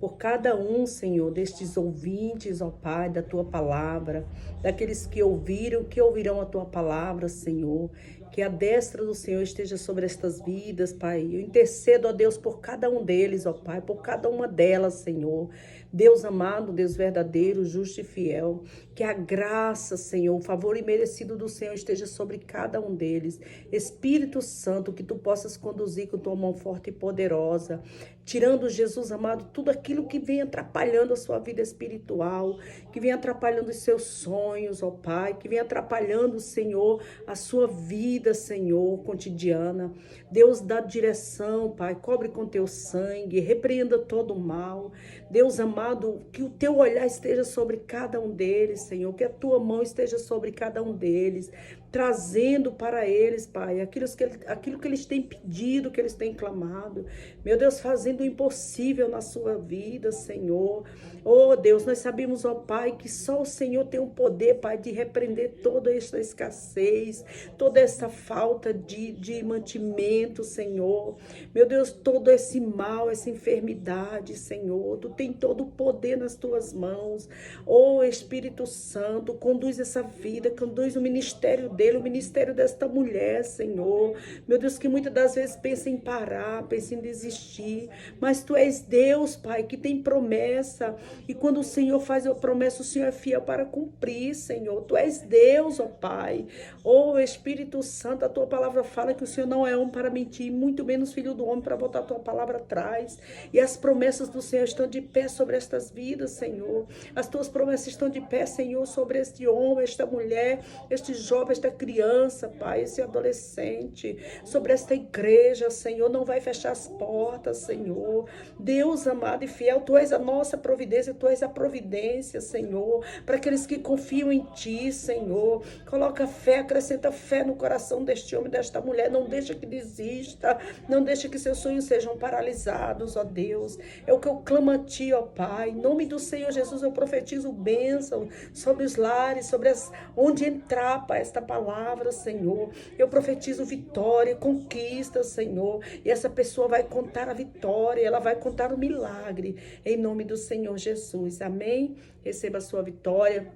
por cada um, Senhor, destes ouvintes, ó Pai, da Tua palavra, daqueles que ouviram, que ouvirão a Tua palavra, Senhor, que a destra do Senhor esteja sobre estas vidas, Pai. Eu intercedo, ó Deus, por cada um deles, ó Pai, por cada uma delas, Senhor. Deus amado, Deus verdadeiro, justo e fiel, que a graça, Senhor, o favor imerecido do Senhor esteja sobre cada um deles. Espírito Santo, que Tu possas conduzir com Tua mão forte e poderosa, tirando, Jesus amado, tudo aquilo que vem atrapalhando a sua vida espiritual, que vem atrapalhando os seus sonhos, ó Pai, que vem atrapalhando, Senhor, a sua vida, Senhor, cotidiana. Deus, dá direção, Pai, cobre com Teu sangue, repreenda todo o mal. Deus amado, que o Teu olhar esteja sobre cada um deles, Senhor, que a Tua mão esteja sobre cada um deles, trazendo para eles, Pai, aquilo que eles têm pedido, que eles têm clamado. Meu Deus, fazendo o impossível na sua vida, Senhor. Oh, Deus, nós sabemos, ó Pai, que só o Senhor tem o poder, Pai, de repreender toda esta escassez, toda essa falta de mantimento, Senhor. Meu Deus, todo esse mal, essa enfermidade, Senhor, Tu tem todo o poder nas Tuas mãos. Oh, Espírito Santo, conduz essa vida, conduz o ministério dele, o ministério desta mulher, Senhor. Meu Deus, que muitas das vezes pensa em parar, pensa em desistir, mas Tu és Deus, Pai, que tem promessa, e quando o Senhor faz a promessa, o Senhor é fiel para cumprir, Senhor. Tu és Deus, ó Pai. Oh, Espírito Santo, a Tua palavra fala que o Senhor não é homem para mentir, muito menos filho do homem para voltar a Tua palavra atrás, e as promessas do Senhor estão de pé sobre estas vidas, Senhor. As Tuas promessas estão de pé, Senhor, sobre este homem, esta mulher, este jovem, esta criança, Pai, esse adolescente, sobre esta igreja, Senhor. Não vai fechar as portas, Senhor. Deus amado e fiel, Tu és a nossa providência, Tu és a providência, Senhor, para aqueles que confiam em Ti, Senhor. Coloca fé, acrescenta fé no coração deste homem, desta mulher. Não deixa que desista, não deixa que seus sonhos sejam paralisados, ó Deus. É o que eu clamo a Ti, ó Pai. Em nome do Senhor Jesus, eu profetizo bênção sobre os lares, sobre onde entrar, Pai, esta palavra, Senhor. Eu profetizo vitória, conquista, Senhor. E essa pessoa vai contar a vitória, ela vai contar o milagre, em nome do Senhor Jesus. Amém? Receba a sua vitória.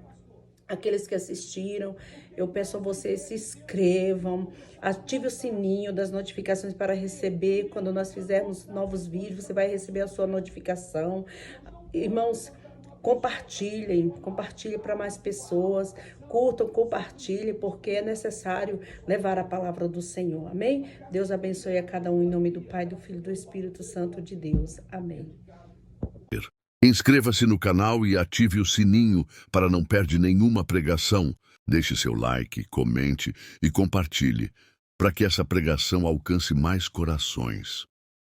Aqueles que assistiram, eu peço a vocês, se inscrevam, ative o sininho das notificações para receber. Quando nós fizermos novos vídeos, você vai receber a sua notificação. Irmãos, compartilhem para mais pessoas, curtam, compartilhem, porque é necessário levar a palavra do Senhor. Amém? Deus abençoe a cada um em nome do Pai, do Filho e do Espírito Santo de Deus. Amém. Inscreva-se no canal e ative o sininho para não perder nenhuma pregação. Deixe seu like, comente e compartilhe para que essa pregação alcance mais corações.